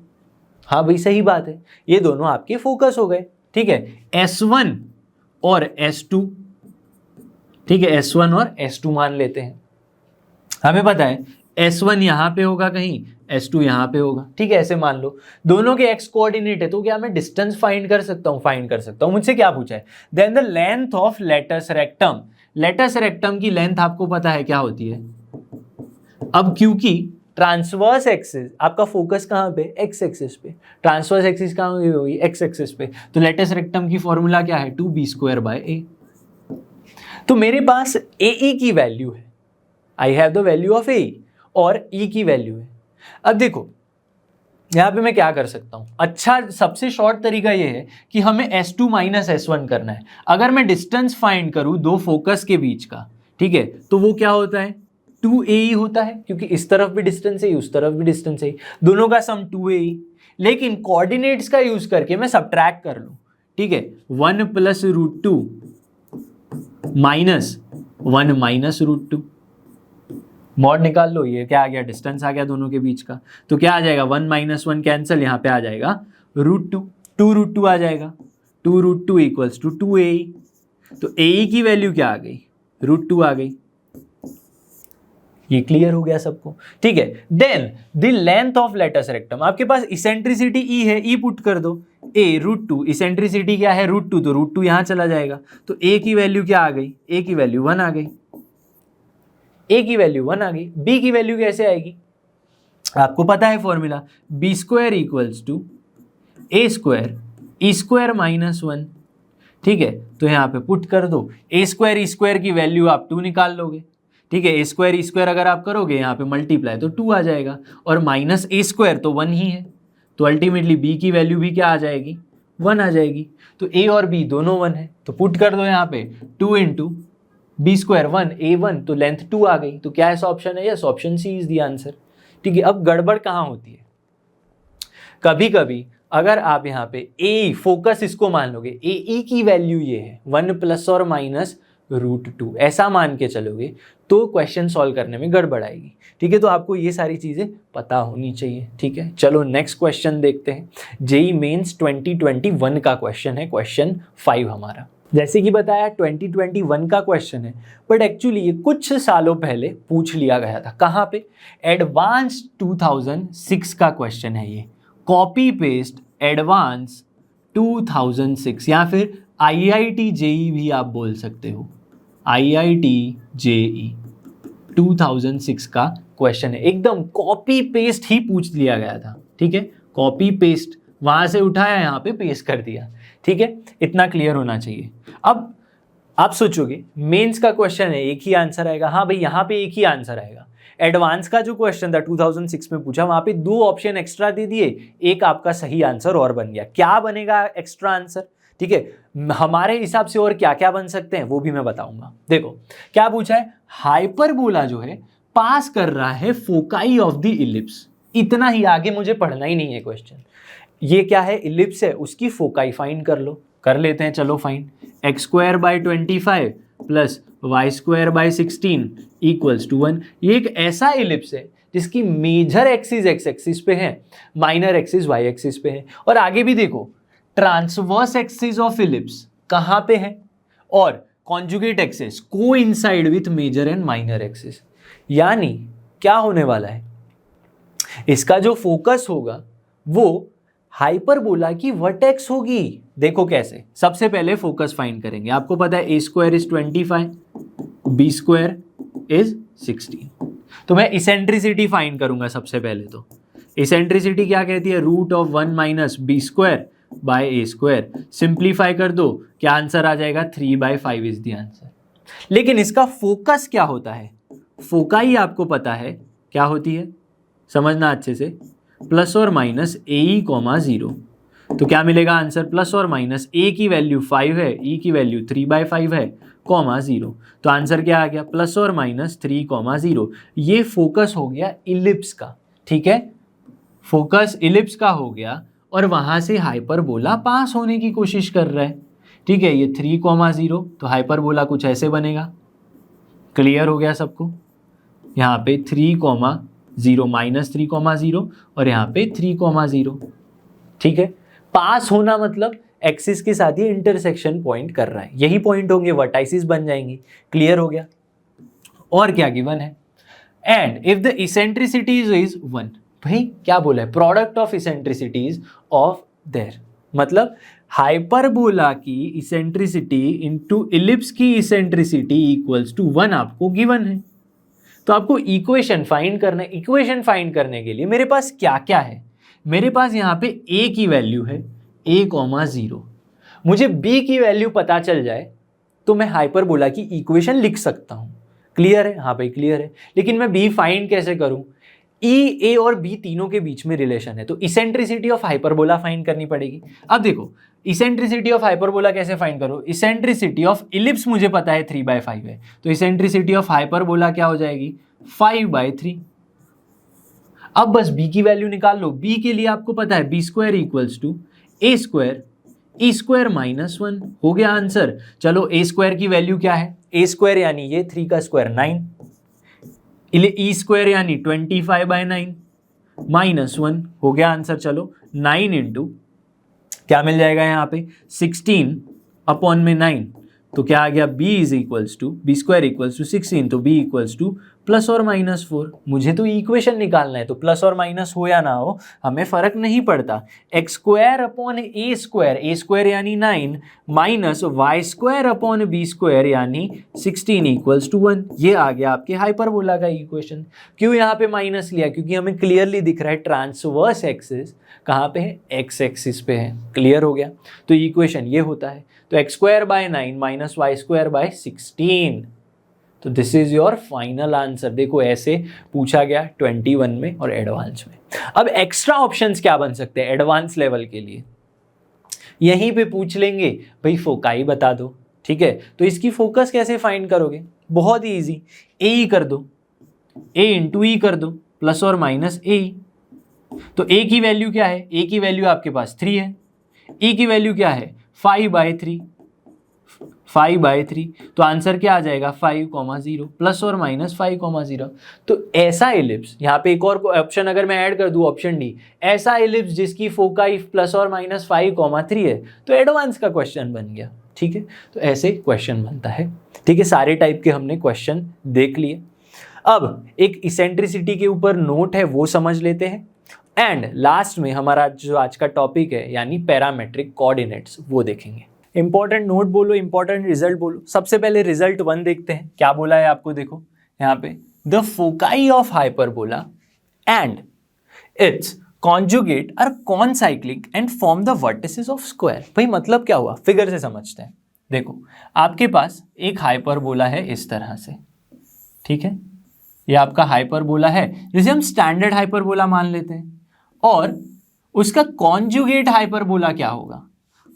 हाँ भाई सही बात है, ये दोनों आपके फोकस हो गए, ठीक है। S1 और S2, ठीक है, S1 और S2 मान लेते हैं। हमें पता है S1 यहां पे होगा कहीं, S2 यहां पे होगा, ठीक है, ऐसे मान लो। दोनों के x कोऑर्डिनेट है, तो क्या मैं डिस्टेंस फाइंड कर सकता हूं? फाइंड कर सकता हूं। मुझसे क्या पूछा है, then the length of latus rectum. Latus rectum की लेंथ आपको पता है क्या होती है। अब क्योंकि ट्रांसवर्स एक्सिस, आपका फोकस कहां पे, x एक्सिस पे, ट्रांसवर्स एक्सिस कहां होगी, x एक्सिस पे, तो लेटस रेक्टम की फॉर्मूला क्या है, 2b²/a। तो मेरे पास AE की वैल्यू है, I have the value of AE, और E की वैल्यू है। अब देखो यहां पे मैं क्या कर सकता हूं, अच्छा सबसे शॉर्ट तरीका ये है कि हमें S2 माइनस S1 करना है। अगर मैं डिस्टेंस फाइंड करूं दो फोकस के बीच का, ठीक है, तो वो क्या होता है, 2AE होता है, क्योंकि इस तरफ भी डिस्टेंस है, उस तरफ भी डिस्टेंस है, दोनों का सम 2AE। लेकिन कोऑर्डिनेट्स का यूज करके मैं सब्ट्रैक्ट कर लूं, ठीक है, 1 प्लस √2 माइनस 1 माइनस √2, मॉड निकाल लो, ये क्या आ गया, डिस्टेंस आ गया दोनों के बीच का। तो क्या आ जाएगा, 1 माइनस 1 कैंसिल, यहाँ पे आ जाएगा √2, 2√2 आ जाएगा, 2√2 इक्वल्स टू 2AE। तो AE की वैल्यू क्या आ गई, √2 आ गई। ये क्लियर हो गया सबको, ठीक है। Then the length of latus rectum, आपके पास इसेंट्रिसिटी E है, E पुट कर दो, A √2, इसेंट्रिसिटी क्या है √2, तो √2 यहां चला जाएगा, तो A की वैल्यू क्या आ गई, A की वैल्यू 1 आ गई, A की वैल्यू 1 आ गई। B की वैल्यू कैसे आएगी, आपको पता है formula, b² equals to A² E² minus 1, ठीक है। तो यहाँ पे पुट कर दो, A² E² की वैल्यू आप 2 निकाल लोगे, ठीक है। A² E² अगर आप करोगे यहाँ पे मल्टीप्लाई तो 2 आ जाएगा, और माइनस A² तो 1 ही है, तो अल्टीमेटली B की वैल्यू भी क्या आ जाएगी, 1 आ जाएगी। तो A और B दोनों 1 है, तो पुट कर दो यहाँ पे 2 इंटू b² 1 A1, तो लेंथ 2 आ गई। तो क्या ऐसा ऑप्शन है, yes, option c is the answer, ठीक है। अब गड़बड़ कहाँ होती है, कभी कभी अगर आप यहाँ पे AE फोकस इसको मान लोगे, AE की वैल्यू ये है 1 प्लस और माइनस √2, ऐसा मान के चलोगे तो क्वेश्चन सॉल्व करने में गड़बड़ आएगी, ठीक है। तो आपको ये सारी चीजें पता होनी चाहिए, ठीक है। चलो नेक्स्ट क्वेश्चन देखते हैं। जेईई मेंस 2021 का क्वेश्चन है, क्वेश्चन 5 हमारा। जैसे कि बताया 2021 का क्वेश्चन है, बट एक्चुअली ये कुछ सालों पहले पूछ लिया गया था। कहाँ पे, एडवांस 2006 का क्वेश्चन है ये, कॉपी पेस्ट एडवांस 2006, या फिर IIT JEE भी आप बोल सकते हो, IIT JEE 2006 का क्वेश्चन है, एकदम कॉपी पेस्ट ही पूछ लिया गया था, ठीक है। कॉपी पेस्ट वहां से उठाया, यहाँ पे पेस्ट कर दिया, ठीक है। इतना क्लियर होना चाहिए। अब आप सोचोगे मेंस का क्वेश्चन है, एक ही आंसर आएगा, हाँ भाई यहाँ पे एक ही आंसर आएगा। एडवांस का जो क्वेश्चन था 2006 में पूछा, वहां पे 2 ऑप्शन एक्स्ट्रा दे दिए, एक आपका सही आंसर और बन गया। क्या बनेगा एक्स्ट्रा आंसर, ठीक है, हमारे हिसाब से और क्या क्या बन सकते हैं वो भी मैं बताऊंगा। देखो क्या पूछा है, हाइपरबोला जो है पास कर रहा है फोकाई ऑफ द इलिप्स। इतना ही, आगे मुझे पढ़ना ही नहीं है क्वेश्चन। ये क्या है, इलिप्स है, उसकी फोकाई फाइंड कर लो, कर लेते हैं, चलो fine. X square by 25 plus Y square by 16 equals to 1। ये एक ऐसा एलिप्स है जिसकी मेजर एक्सिस एक्स एक्सिस पे है, माइनर एक्सिस वाई एक्सिस पे है। और आगे भी देखो, ट्रांसवर्स एक्सिस ऑफ एलिप्स कहाँ पे है और conjugate axis coincide with major and minor axis. यानी क्या होने वाला है, इसका जो फोकस होगा वो हाइपरबोला की वर्टेक्स होगी। देखो कैसे, सबसे पहले फोकस फाइंड करेंगे। आपको पता है a square is 25, b square is 16। तो मैं इसेंट्रिसिटी फाइंड करूंगा सबसे पहले। तो इसेंट्रिसिटी क्या कहती है, root of 1 minus B square by A square. Simplify कर दो, क्या आंसर आ जाएगा, 3/5 इज द आंसर। लेकिन इसका फोकस क्या होता है, फोकाई आपको पता है क्या होती है, समझना अच्छे से, प्लस और माइनस ए कॉमा 0। तो क्या मिलेगा आंसर, प्लस और माइनस ए की वैल्यू 5 है, ई की वैल्यू 3/5 है, कॉमा 0। तो आंसर क्या आ गया, प्लस और माइनस 3,0। ये फोकस हो गया इलिप्स का, ठीक है, फोकस इलिप्स का हो गया और वहां से हाइपरबोला पास होने की कोशिश कर रहा है, ठीक है। ये 3,0, तो हाइपरबोला कुछ ऐसे बनेगा। क्लियर हो गया सबको, यहाँ पे 3,0 माइनस 3,0 और यहाँ पे 3,0, ठीक है। पास होना मतलब एक्सिस के साथ ये इंटरसेक्शन पॉइंट कर रहा है, यही पॉइंट होंगे, वर्टाइसिस बन जाएंगी। क्लियर हो गया। और क्या गिवन है, एंड इफ द इसेंट्रिसिटीज इज 1। भाई क्या बोला है, प्रोडक्ट ऑफ इसेंट्रिसिटीज ऑफ देयर, मतलब हाइपरबोला की इसेंट्रिसिटी इनटू इलिप्स की इसेंट्रिसिटी इक्वल्स टू 1 आपको गिवन है। तो आपको इक्वेशन फाइंड करना है। इक्वेशन फाइंड करने के लिए मेरे पास क्या क्या है, मेरे पास यहाँ पे a की वैल्यू है a,0। मुझे b की वैल्यू पता चल जाए तो मैं हाइपरबोला की इक्वेशन लिख सकता हूँ। क्लियर है, हाँ भाई क्लियर है। लेकिन मैं b फाइंड कैसे करूँ, a और b तीनों के बीच में रिलेशन है, तो इसेंट्रिसिटी ऑफ हाइपरबोला फाइंड करनी पड़ेगी। अब देखो, इसेंट्रिसिटी ऑफ हाइपरबोला कैसे फाइंड करो, इसेंट्रिसिटी ऑफ इलिप्स मुझे पता है 3/5 है, तो इसेंट्रिसिटी ऑफ हाइपरबोला क्या हो जाएगी, 5/3। अब बस b की वैल्यू निकाल लो। b के लिए आपको पता है b square equals to a square e square minus 1, हो गया आंसर। चलो a स्क्वायर की वैल्यू क्या है, a स्क्वायर यानी ये 3 का स्क्वायर 9, ई स्क्वायर यानी 25/9 माइनस 1, हो गया आंसर। चलो 9 इंटू क्या मिल जाएगा यहाँ पे, 16 अपॉन में 9, तो क्या आ गया, b स्क्वायर इक्वल्स टू 16, तो b इक्वल्स टू प्लस और माइनस 4। मुझे तो इक्वेशन निकालना है, तो प्लस और माइनस हो या ना हो हमें फर्क नहीं पड़ता। एक्स स्क्वायर अपॉन ए स्क्वायर यानी 9 minus Y square upon B square यानी 16 इक्वल्स टू 1। ये आ गया आपके हाइपरबोला का इक्वेशन। क्यों यहाँ पे माइनस लिया, क्योंकि हमें क्लियरली दिख रहा है ट्रांसवर्स एक्सिस कहाँ पे है, एक्स एक्सिस पे है। क्लियर हो गया, तो इक्वेशन ये होता है। तो x square by 9 minus Y square by 16, तो this is your final answer. देखो ऐसे पूछा गया 21 में और एडवांस में। अब एक्स्ट्रा ऑप्शंस क्या बन सकते हैं एडवांस लेवल के लिए, यहीं पे पूछ लेंगे भाई फोकाई बता दो, ठीक है। तो इसकी फोकस कैसे फाइंड करोगे, बहुत ही ईजी, ए कर दो, ए इंटू ई कर दो, प्लस और माइनस ए। तो ए की वैल्यू क्या है, ए की वैल्यू आपके पास 3 है, ई की वैल्यू क्या है 5/3, तो आंसर क्या आ जाएगा 5,0 प्लस और माइनस 5,0। तो ऐसा एलिप्स, यहाँ पे एक और ऑप्शन अगर मैं ऐड कर दूँ, ऑप्शन डी, ऐसा एलिप्स जिसकी फोकाई प्लस और माइनस 5,3 है, तो एडवांस का क्वेश्चन बन गया, ठीक है। तो ऐसे क्वेश्चन बनता है, ठीक है। सारे टाइप के हमने क्वेश्चन देख लिए। अब एक इसेंट्रिसिटी के ऊपर नोट है वो समझ लेते हैं, एंड लास्ट में हमारा जो आज का टॉपिक है यानी पैरामेट्रिक कोऑर्डिनेट्स वो देखेंगे। इंपॉर्टेंट नोट बोलो, इंपॉर्टेंट रिजल्ट बोलो। सबसे पहले रिजल्ट 1 देखते हैं, क्या बोला है आपको, देखो यहाँ पे, the foci of hyperbola and its conjugate are concyclic and form the vertices of square. भाई मतलब क्या हुआ, फिगर से समझते हैं। देखो आपके पास एक हाइपरबोला है इस तरह से, ठीक है, ये आपका हाइपरबोला है जिसे हम स्टैंडर्ड हाइपरबोला मान लेते हैं, और उसका कॉन्जुगेट हाइपरबोला क्या होगा,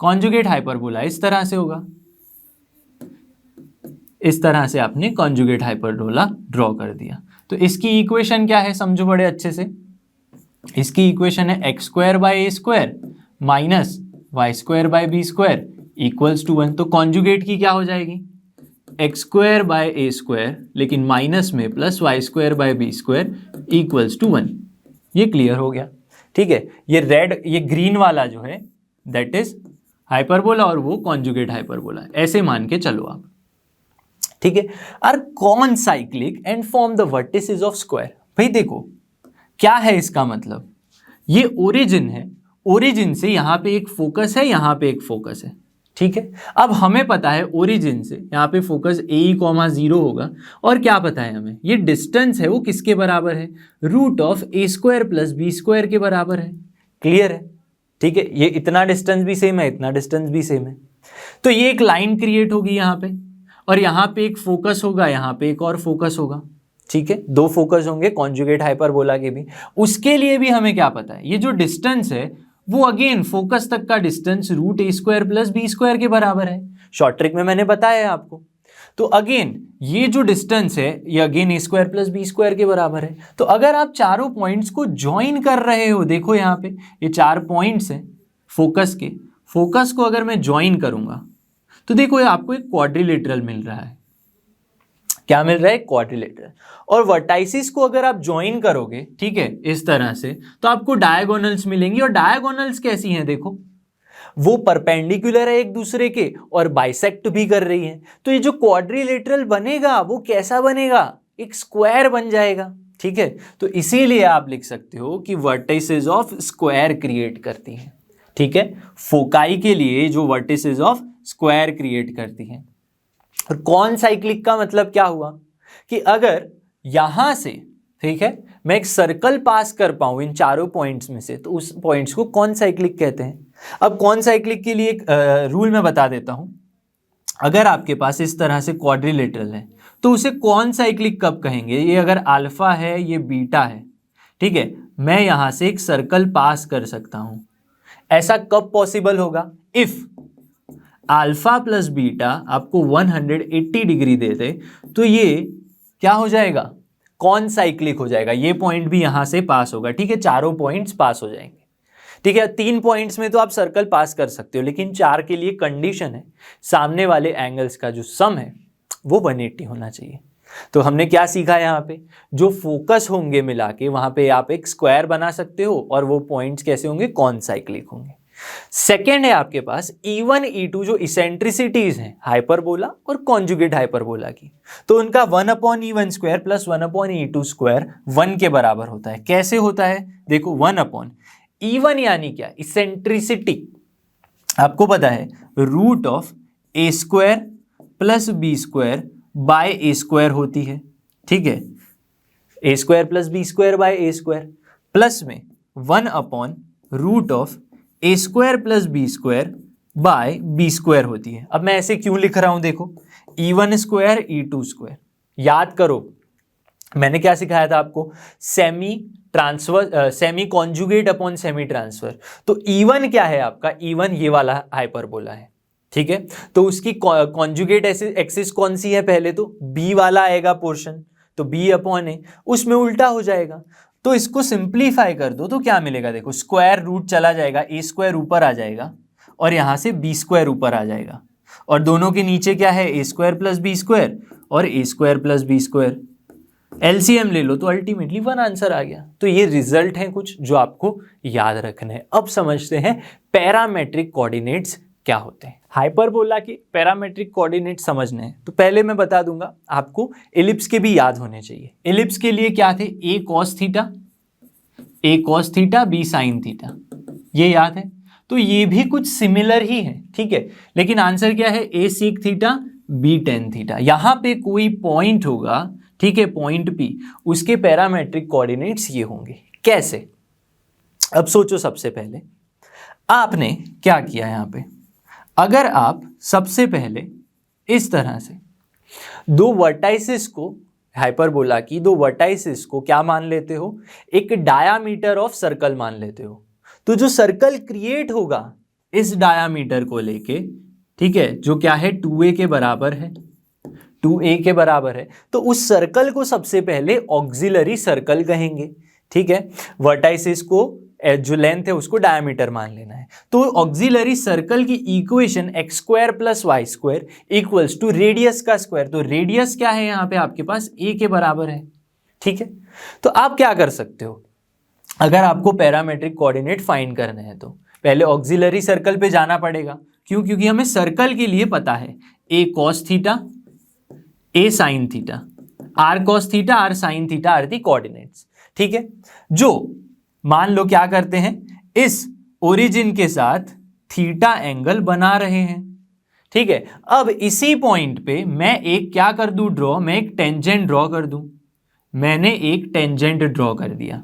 कॉन्जुगेट हाइपरबोला इस तरह से होगा, इस तरह से आपने कॉन्जुगेट हाइपरबोला ड्रॉ कर दिया। तो इसकी इक्वेशन क्या है, समझो बड़े अच्छे से। इसकी इक्वेशन है x square by A square minus Y square by B square equals to 1। तो कॉन्जुगेट की क्या हो जाएगी, x square by A square, लेकिन माइनस में plus Y square by B square equals to 1। ये क्लियर हो गया, ठीक है। ये ग्रीन वाला जो है दैट इज हाइपरबोला और वो कॉन्जुगेट हाइपरबोला, ऐसे मान के चलो आप, ठीक है। Are concyclic and form the vertices of square. भाई देखो क्या है इसका मतलब, ये ओरिजिन है, ओरिजिन से यहां पे एक फोकस है, यहां पे एक फोकस है, ठीक है। अब हमें पता है ओरिजिन से यहाँ पे फोकस a,0 होगा, और क्या पता है हमें, ये डिस्टेंस है वो किसके बराबर है, root of a square plus B square के बराबर है। क्लियर है, ठीक है। ये इतना डिस्टेंस भी सेम है, इतना डिस्टेंस भी सेम है। तो ये एक लाइन क्रिएट होगी यहाँ पे, और यहाँ पे एक फोकस होगा, यहाँ पे एक और फोकस होगा, ठीक है। दो फोकस होंगे कॉन्जुगेट हाइपरबोला के भी। उसके लिए भी हमें क्या पता है, ये जो डिस्टेंस है वो अगेन फोकस तक का डिस्टेंस रूट ए स्क्वायर प्लस बी स्क्वायर के बराबर है। शॉर्ट ट्रिक में मैंने बताया है आपको। तो अगेन ये जो डिस्टेंस है ये अगेन ए स्क्वायर प्लस बी स्क्वायर के बराबर है। तो अगर आप चारों पॉइंट्स को ज्वाइन कर रहे हो, देखो यहाँ पे ये 4 पॉइंट्स हैं फोकस के, फोकस को अगर मैं ज्वाइन करूंगा तो देखो ये आपको एक क्वाड्रिलेटरल मिल रहा है। क्या मिल रहा है, क्वाड्रिलेटरल। और वर्टाइसिस को अगर आप ज्वाइन करोगे, ठीक है, इस तरह से, तो आपको डायगोनल्स मिलेंगी। और डायगोनल्स कैसी हैं, देखो वो परपेंडिकुलर है एक दूसरे के और बाइसेक्ट भी कर रही हैं। तो ये जो क्वाड्रिलेटरल बनेगा वो कैसा बनेगा, एक स्क्वायर बन जाएगा, ठीक है। तो इसीलिए आप लिख सकते हो कि वर्टिसेस ऑफ स्क्वायर क्रिएट करती हैं, ठीक है। फोकाई के लिए जो वर्टिसेस ऑफ स्क्वायर क्रिएट करती हैं। और कॉन साइक्लिक का मतलब क्या हुआ कि अगर यहां से, ठीक है, मैं एक सर्कल पास कर पाऊं इन चारों पॉइंट्स में से, तो उस पॉइंट्स को कॉन साइक्लिक कहते हैं। अब कॉन साइक्लिक के लिए एक रूल मैं बता देता हूं। अगर आपके पास इस तरह से क्वाड्रिलेटरल है तो उसे कॉन साइक्लिक कब कहेंगे, ये अगर अल्फा है, ये बीटा है, ठीक है, मैं यहां से एक सर्कल पास कर सकता हूं। ऐसा कब पॉसिबल होगा, इफ अल्फा प्लस बीटा आपको 180 डिग्री दे दे, तो ये क्या हो जाएगा, कॉन साइक्लिक हो जाएगा। ये पॉइंट भी यहां से पास होगा, ठीक है, चारों पॉइंट्स पास हो जाएंगे, ठीक है। 3 पॉइंट्स में तो आप सर्कल पास कर सकते हो, लेकिन 4 के लिए कंडीशन है सामने वाले एंगल्स का जो सम है वो 180 होना चाहिए। तो हमने क्या सीखा यहाँ पे, जो फोकस होंगे मिला के वहां पे आप एक स्क्वायर बना सकते हो, और वो पॉइंट्स कैसे होंगे, कॉन साइक्लिक होंगे। सेकेंड है आपके पास E1 E2 जो इसेंट्रिसिटीज हैं हाइपरबोला और कॉन्जुगेट हाइपरबोला की, तो उनका 1/E1 square plus 1/E2 square 1 के बराबर होता है। कैसे होता है, देखो 1/E1 यानी क्या, इसेंट्रिसिटी आपको पता है root of A square plus B square by A square होती है, ठीक है। ए square plus B square by A square plus में 1/रूट of A square plus B square by B square होती है। अब मैं ऐसे क्यों लिख रहा हूं, देखो E1 स्क्वायर E2 स्क्वायर, याद करो मैंने क्या सिखाया था आपको, semi conjugate upon semi transfer. तो E1 क्या है आपका, E1 ये वाला हाइपरबोला है, ठीक है। तो उसकी कॉन्जुगेट एक्सिस कौन सी है, पहले तो B वाला आएगा पोर्शन, तो B अपॉन ए, उसमें उल्टा हो जाएगा। तो इसको सिंप्लीफाई कर दो तो क्या मिलेगा, देखो स्क्वायर रूट चला जाएगा, ए स्क्वायर ऊपर आ जाएगा और यहाँ से बी स्क्वायर ऊपर आ जाएगा, और दोनों के नीचे क्या है, ए स्क्वायर प्लस बी स्क्वायर और A square plus B square. LCM ले लो तो अल्टीमेटली 1 आंसर आ गया। तो ये रिजल्ट हैं कुछ जो आपको याद रखने हैं। अब समझते हैं पैरामेट्रिक कोऑर्डिनेट्स क्या होते हैं। हाइपरबोला के पैरामेट्रिक कोऑर्डिनेट समझने हैं तो पहले मैं बता दूंगा आपको, एलिप्स के भी याद होने चाहिए। एलिप्स के लिए क्या थे, A cos theta B sine theta, ये याद है। तो ये भी कुछ सिमिलर ही है, ठीक है, लेकिन आंसर क्या है, A sec theta B tan theta. यहां पे कोई पॉइंट होगा, ठीक है, पॉइंट पी, उसके पैरामेट्रिक कोऑर्डिनेट्स ये होंगे। कैसे, अब सोचो, सबसे पहले आपने क्या किया यहां पे, अगर आप सबसे पहले इस तरह से दो वर्टाइसिस को, हाइपरबोला की दो वर्टाइसिस को क्या मान लेते हो, एक डायामीटर ऑफ सर्कल मान लेते हो, तो जो सर्कल क्रिएट होगा इस डायामीटर को लेके, ठीक है, जो क्या है 2a के बराबर है, 2a के बराबर है, तो उस सर्कल को सबसे पहले ऑक्सिलरी सर्कल कहेंगे, ठीक है। वर्टाइसिस को जो लेंथ है उसको डायमीटर मान लेना है। तो ऑक्सिलरी सर्कल की equation x square plus Y square equals to radius का स्क्वायर, तो रेडियस क्या है यहाँ पे आपके पास ए के बराबर है। ठीक है, तो आप क्या कर सकते हो, अगर आपको पैरामेट्रिक कोऑर्डिनेट फाइंड करने हैं तो पहले ऑक्सिलरी सर्कल पे जाना पड़ेगा। क्यों? क्योंकि हमें सर्कल के लिए पता है A cos theta A sine theta, R cos theta R sine theta are the coordinates. ठीक है, जो मान लो क्या करते हैं, इस ओरिजिन के साथ थीटा एंगल बना रहे हैं। ठीक है, अब इसी पॉइंट पे मैं एक क्या कर दूं ड्रॉ, मैं एक टेंजेंट ड्रॉ कर दूं। मैंने एक टेंजेंट ड्रॉ कर दिया,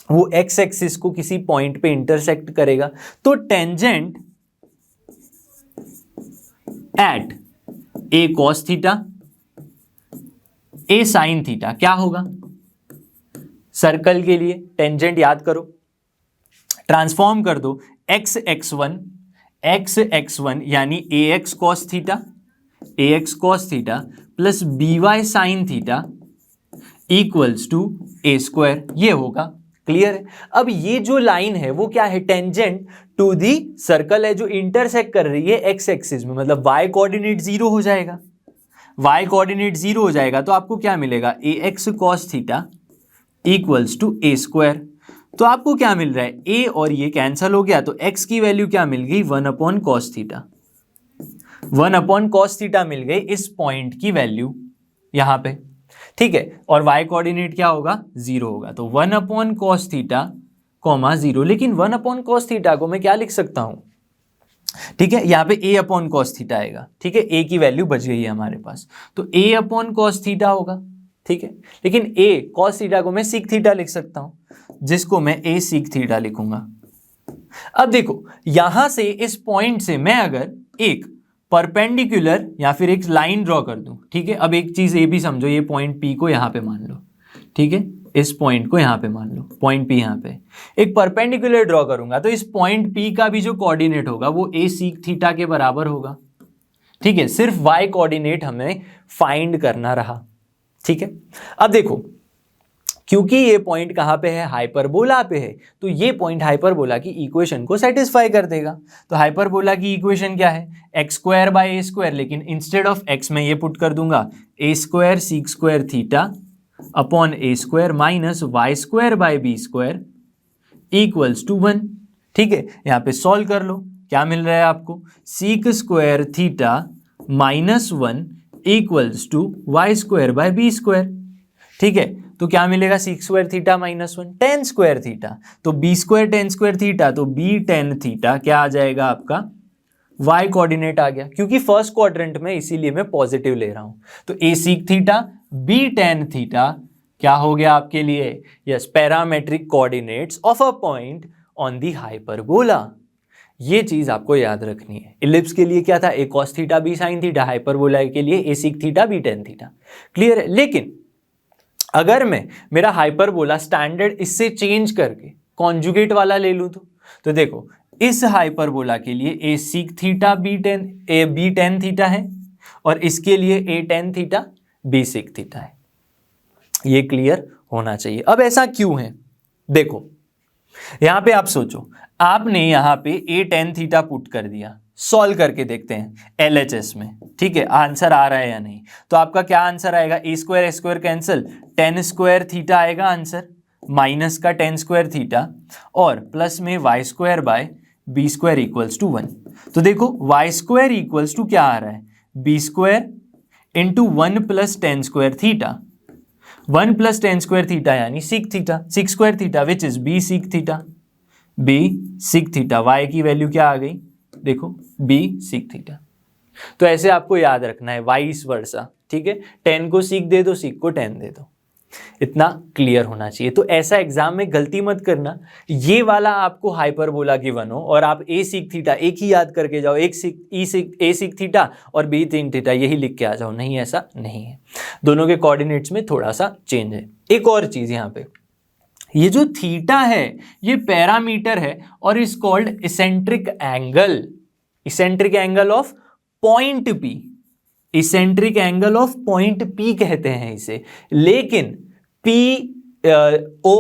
वो एक्स एक्सिस को किसी पॉइंट पे इंटरसेक्ट करेगा, तो tangent at A cos theta A sine theta क्या होगा, सर्कल के लिए टेंजेंट याद करो, ट्रांसफॉर्म कर दो एक्स एक्स वन यानी A X cos theta plus B Y sine theta equals to A square, ये होगा। क्लियर है? अब ये जो लाइन है वो क्या है, टेंजेंट टू दी सर्कल है जो इंटरसेक्ट कर रही है एक्स एक्सिस में, मतलब वाई कोऑर्डिनेट जीरो हो जाएगा। वाई कोऑर्डिनेट जीरो हो जाएगा तो आपको क्या मिलेगा, A X cos theta equals to A square. तो आपको क्या मिल रहा है, ए और ये कैंसिल हो गया, तो एक्स की वैल्यू क्या मिल गई, 1 cos थीटा, 1 cos थीटा मिल गई इस पॉइंट की वैल्यू यहां पे। ठीक है, और y कोऑर्डिनेट क्या होगा, 0 होगा, तो 1 cos थीटा कॉमा 0। लेकिन 1 cos थीटा को मैं क्या लिख सकता हूं, ठीक है, यहाँ पे a cos थीटा आएगा। ठीक है, a की वैल्यू बच गई है हमारे पास, तो a cos थीटा होगा। ठीक है, लेकिन a cos थीटा को मैं sec थीटा लिख सकता हूं, जिसको मैं a sec थीटा लिखूंगा। अब देखो यहां से इस पॉइंट से मैं अगर एक परपेंडिकुलर या फिर एक लाइन ड्रॉ कर दूं, ठीक है, अब एक चीज ये भी समझो, ये पॉइंट P को यहां पे मान लो, ठीक है, इस पॉइंट को यहां पे मान लो, पॉइंट P यहां पे एक परपेंडिकुलर ड्रॉ करूंगा, तो इस पॉइंट P का भी जो कोऑर्डिनेट होगा वो a sec थीटा के बराबर होगा। ठीक है, सिर्फ y कोऑर्डिनेट हमें फाइंड करना रहा। ठीक है, अब देखो क्योंकि ये पॉइंट कहां पे है, हाइपरबोला पे है, तो ये पॉइंट हाइपरबोला की इक्वेशन को सेटिस्फाई कर देगा। तो हाइपरबोला की इक्वेशन क्या है, x square by A square, लेकिन इंस्टेड ऑफ एक्स में ये पुट कर दूंगा A square sec square theta upon A square minus Y square by B square equals to 1। ठीक है, यहाँ पे सॉल्व कर लो, क्या मिल रहा है आपको, sec square theta -1 equals to Y square by B square. ठीक है, तो क्या मिलेगा, sec square theta -1 tan square theta, तो B square tan square theta, तो बी टेन थीटा क्या आ जाएगा आपका, वाई कोऑर्डिनेट आ गया, क्योंकि फर्स्ट क्वाड्रेंट में इसीलिए मैं पॉजिटिव ले रहा हूं। तो A sec theta B tan theta क्या हो गया आपके लिए, yes, parametric coordinates of a point on the hyperbola. ये चीज आपको याद रखनी है। इलिप्स के लिए क्या था, A cos theta B sine theta, hyperbola के लिए A sec theta B tan theta. Clear है? लेकिन अगर मैं मेरा हाइपरबोला स्टैंडर्ड इससे चेंज करके कॉन्जुगेट वाला ले लूं तो देखो इस हाइपरबोला के लिए A sec theta B tan theta है और इसके लिए A tan theta B sec theta है। ये क्लियर होना चाहिए। अब ऐसा क्यों है, देखो यहां पे आप सोचो, आपने यहां पे ए टेन थीटा पुट कर दिया, सॉल्व करके देखते हैं LHS में, ठीक है, आंसर आ रहा है या नहीं। तो आपका क्या आंसर आएगा, A square cancel, tan square theta आएगा आंसर, माइनस का टेन स्क्वायर थीटा और प्लस में Y square by B square equals to 1। तो देखो वाई स्क्वायर इक्वल्स टू क्या आ रहा है, B square into 1 plus tan square theta, 1 plus tan square theta यानी sec theta, sec square theta which is B sec theta, B sec theta, Y की value क्या आ गई, देखो बी सीक थीटा। तो ऐसे आपको याद रखना है, वाइस वर्सा। ठीक है, 10 को सीक दे दो, सीक को 10 दे दो, इतना क्लियर होना चाहिए। तो ऐसा एग्जाम में गलती मत करना, ये वाला आपको हाइपरबोला गिवन हो और आप ए सीक थीटा एक ही याद करके जाओ, एक सीक ए सीक थीटा और बी तीन थीटा यही लिख के आ जाओ, नहीं, ऐसा नहीं है। दोनों के कोऑर्डिनेट्स में थोड़ा सा चेंज है। एक और चीज यहाँ पे, ये जो थीटा है ये पैरामीटर है और is called eccentric angle of point P, eccentric angle of point P कहते हैं इसे। लेकिन पी ओ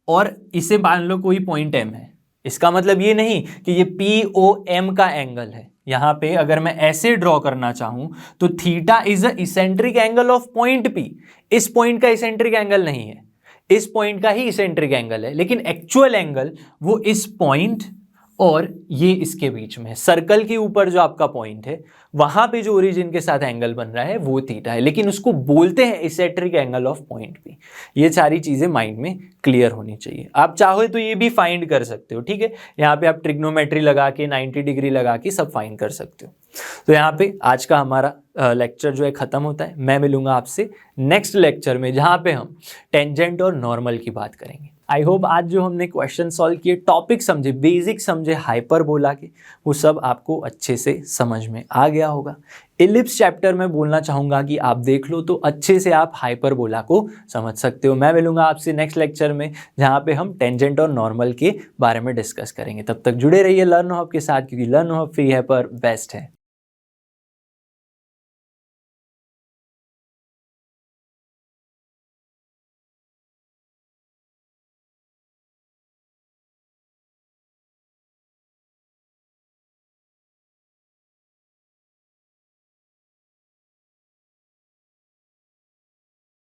और इसे मान लो कोई पॉइंट M है, इसका मतलब ये नहीं कि ये POM का एंगल है। यहां पे अगर मैं ऐसे ड्रॉ करना चाहूं तो theta is a eccentric angle of point P। इस पॉइंट का इसेंट्रिक एंगल नहीं है, इस पॉइंट का ही इसेंट्रिक एंगल है, लेकिन एक्चुअल एंगल वो इस पॉइंट और ये इसके बीच में है। सर्कल के ऊपर जो आपका पॉइंट है वहां पे जो ओरिजिन के साथ एंगल बन रहा है वो थीटा है, लेकिन उसको बोलते हैं eccentric angle of point P। ये सारी चीजें माइंड में क्लियर होनी चाहिए। आप चाहो तो ये भी फाइंड कर सकते हो, ठीक है, यहाँ पे आप ट्रिग्नोमेट्री लगा के 90 डिग्री लगा के सब फाइंड कर सकते हो। तो यहाँ पे आज का हमारा लेक्चर जो है खत्म होता है। मैं मिलूंगा आपसे नेक्स्ट लेक्चर में, जहाँ पे हम टेंजेंट और नॉर्मल की बात करेंगे। आई होप आज जो हमने क्वेश्चन सॉल्व किए, टॉपिक समझे, बेसिक समझे हाइपरबोला के, वो सब आपको अच्छे से समझ में आ गया होगा। इलिप्स चैप्टर में बोलना चाहूँगा कि आप देख लो तो अच्छे से आप हाइपरबोला को समझ सकते हो। मैं मिलूंगा आपसे नेक्स्ट लेक्चर में, जहाँ पे हम टेंजेंट और नॉर्मल के बारे में डिस्कस करेंगे। तब तक जुड़े रहिए लर्न हब के साथ, क्योंकि लर्न हब फ्री है पर बेस्ट है।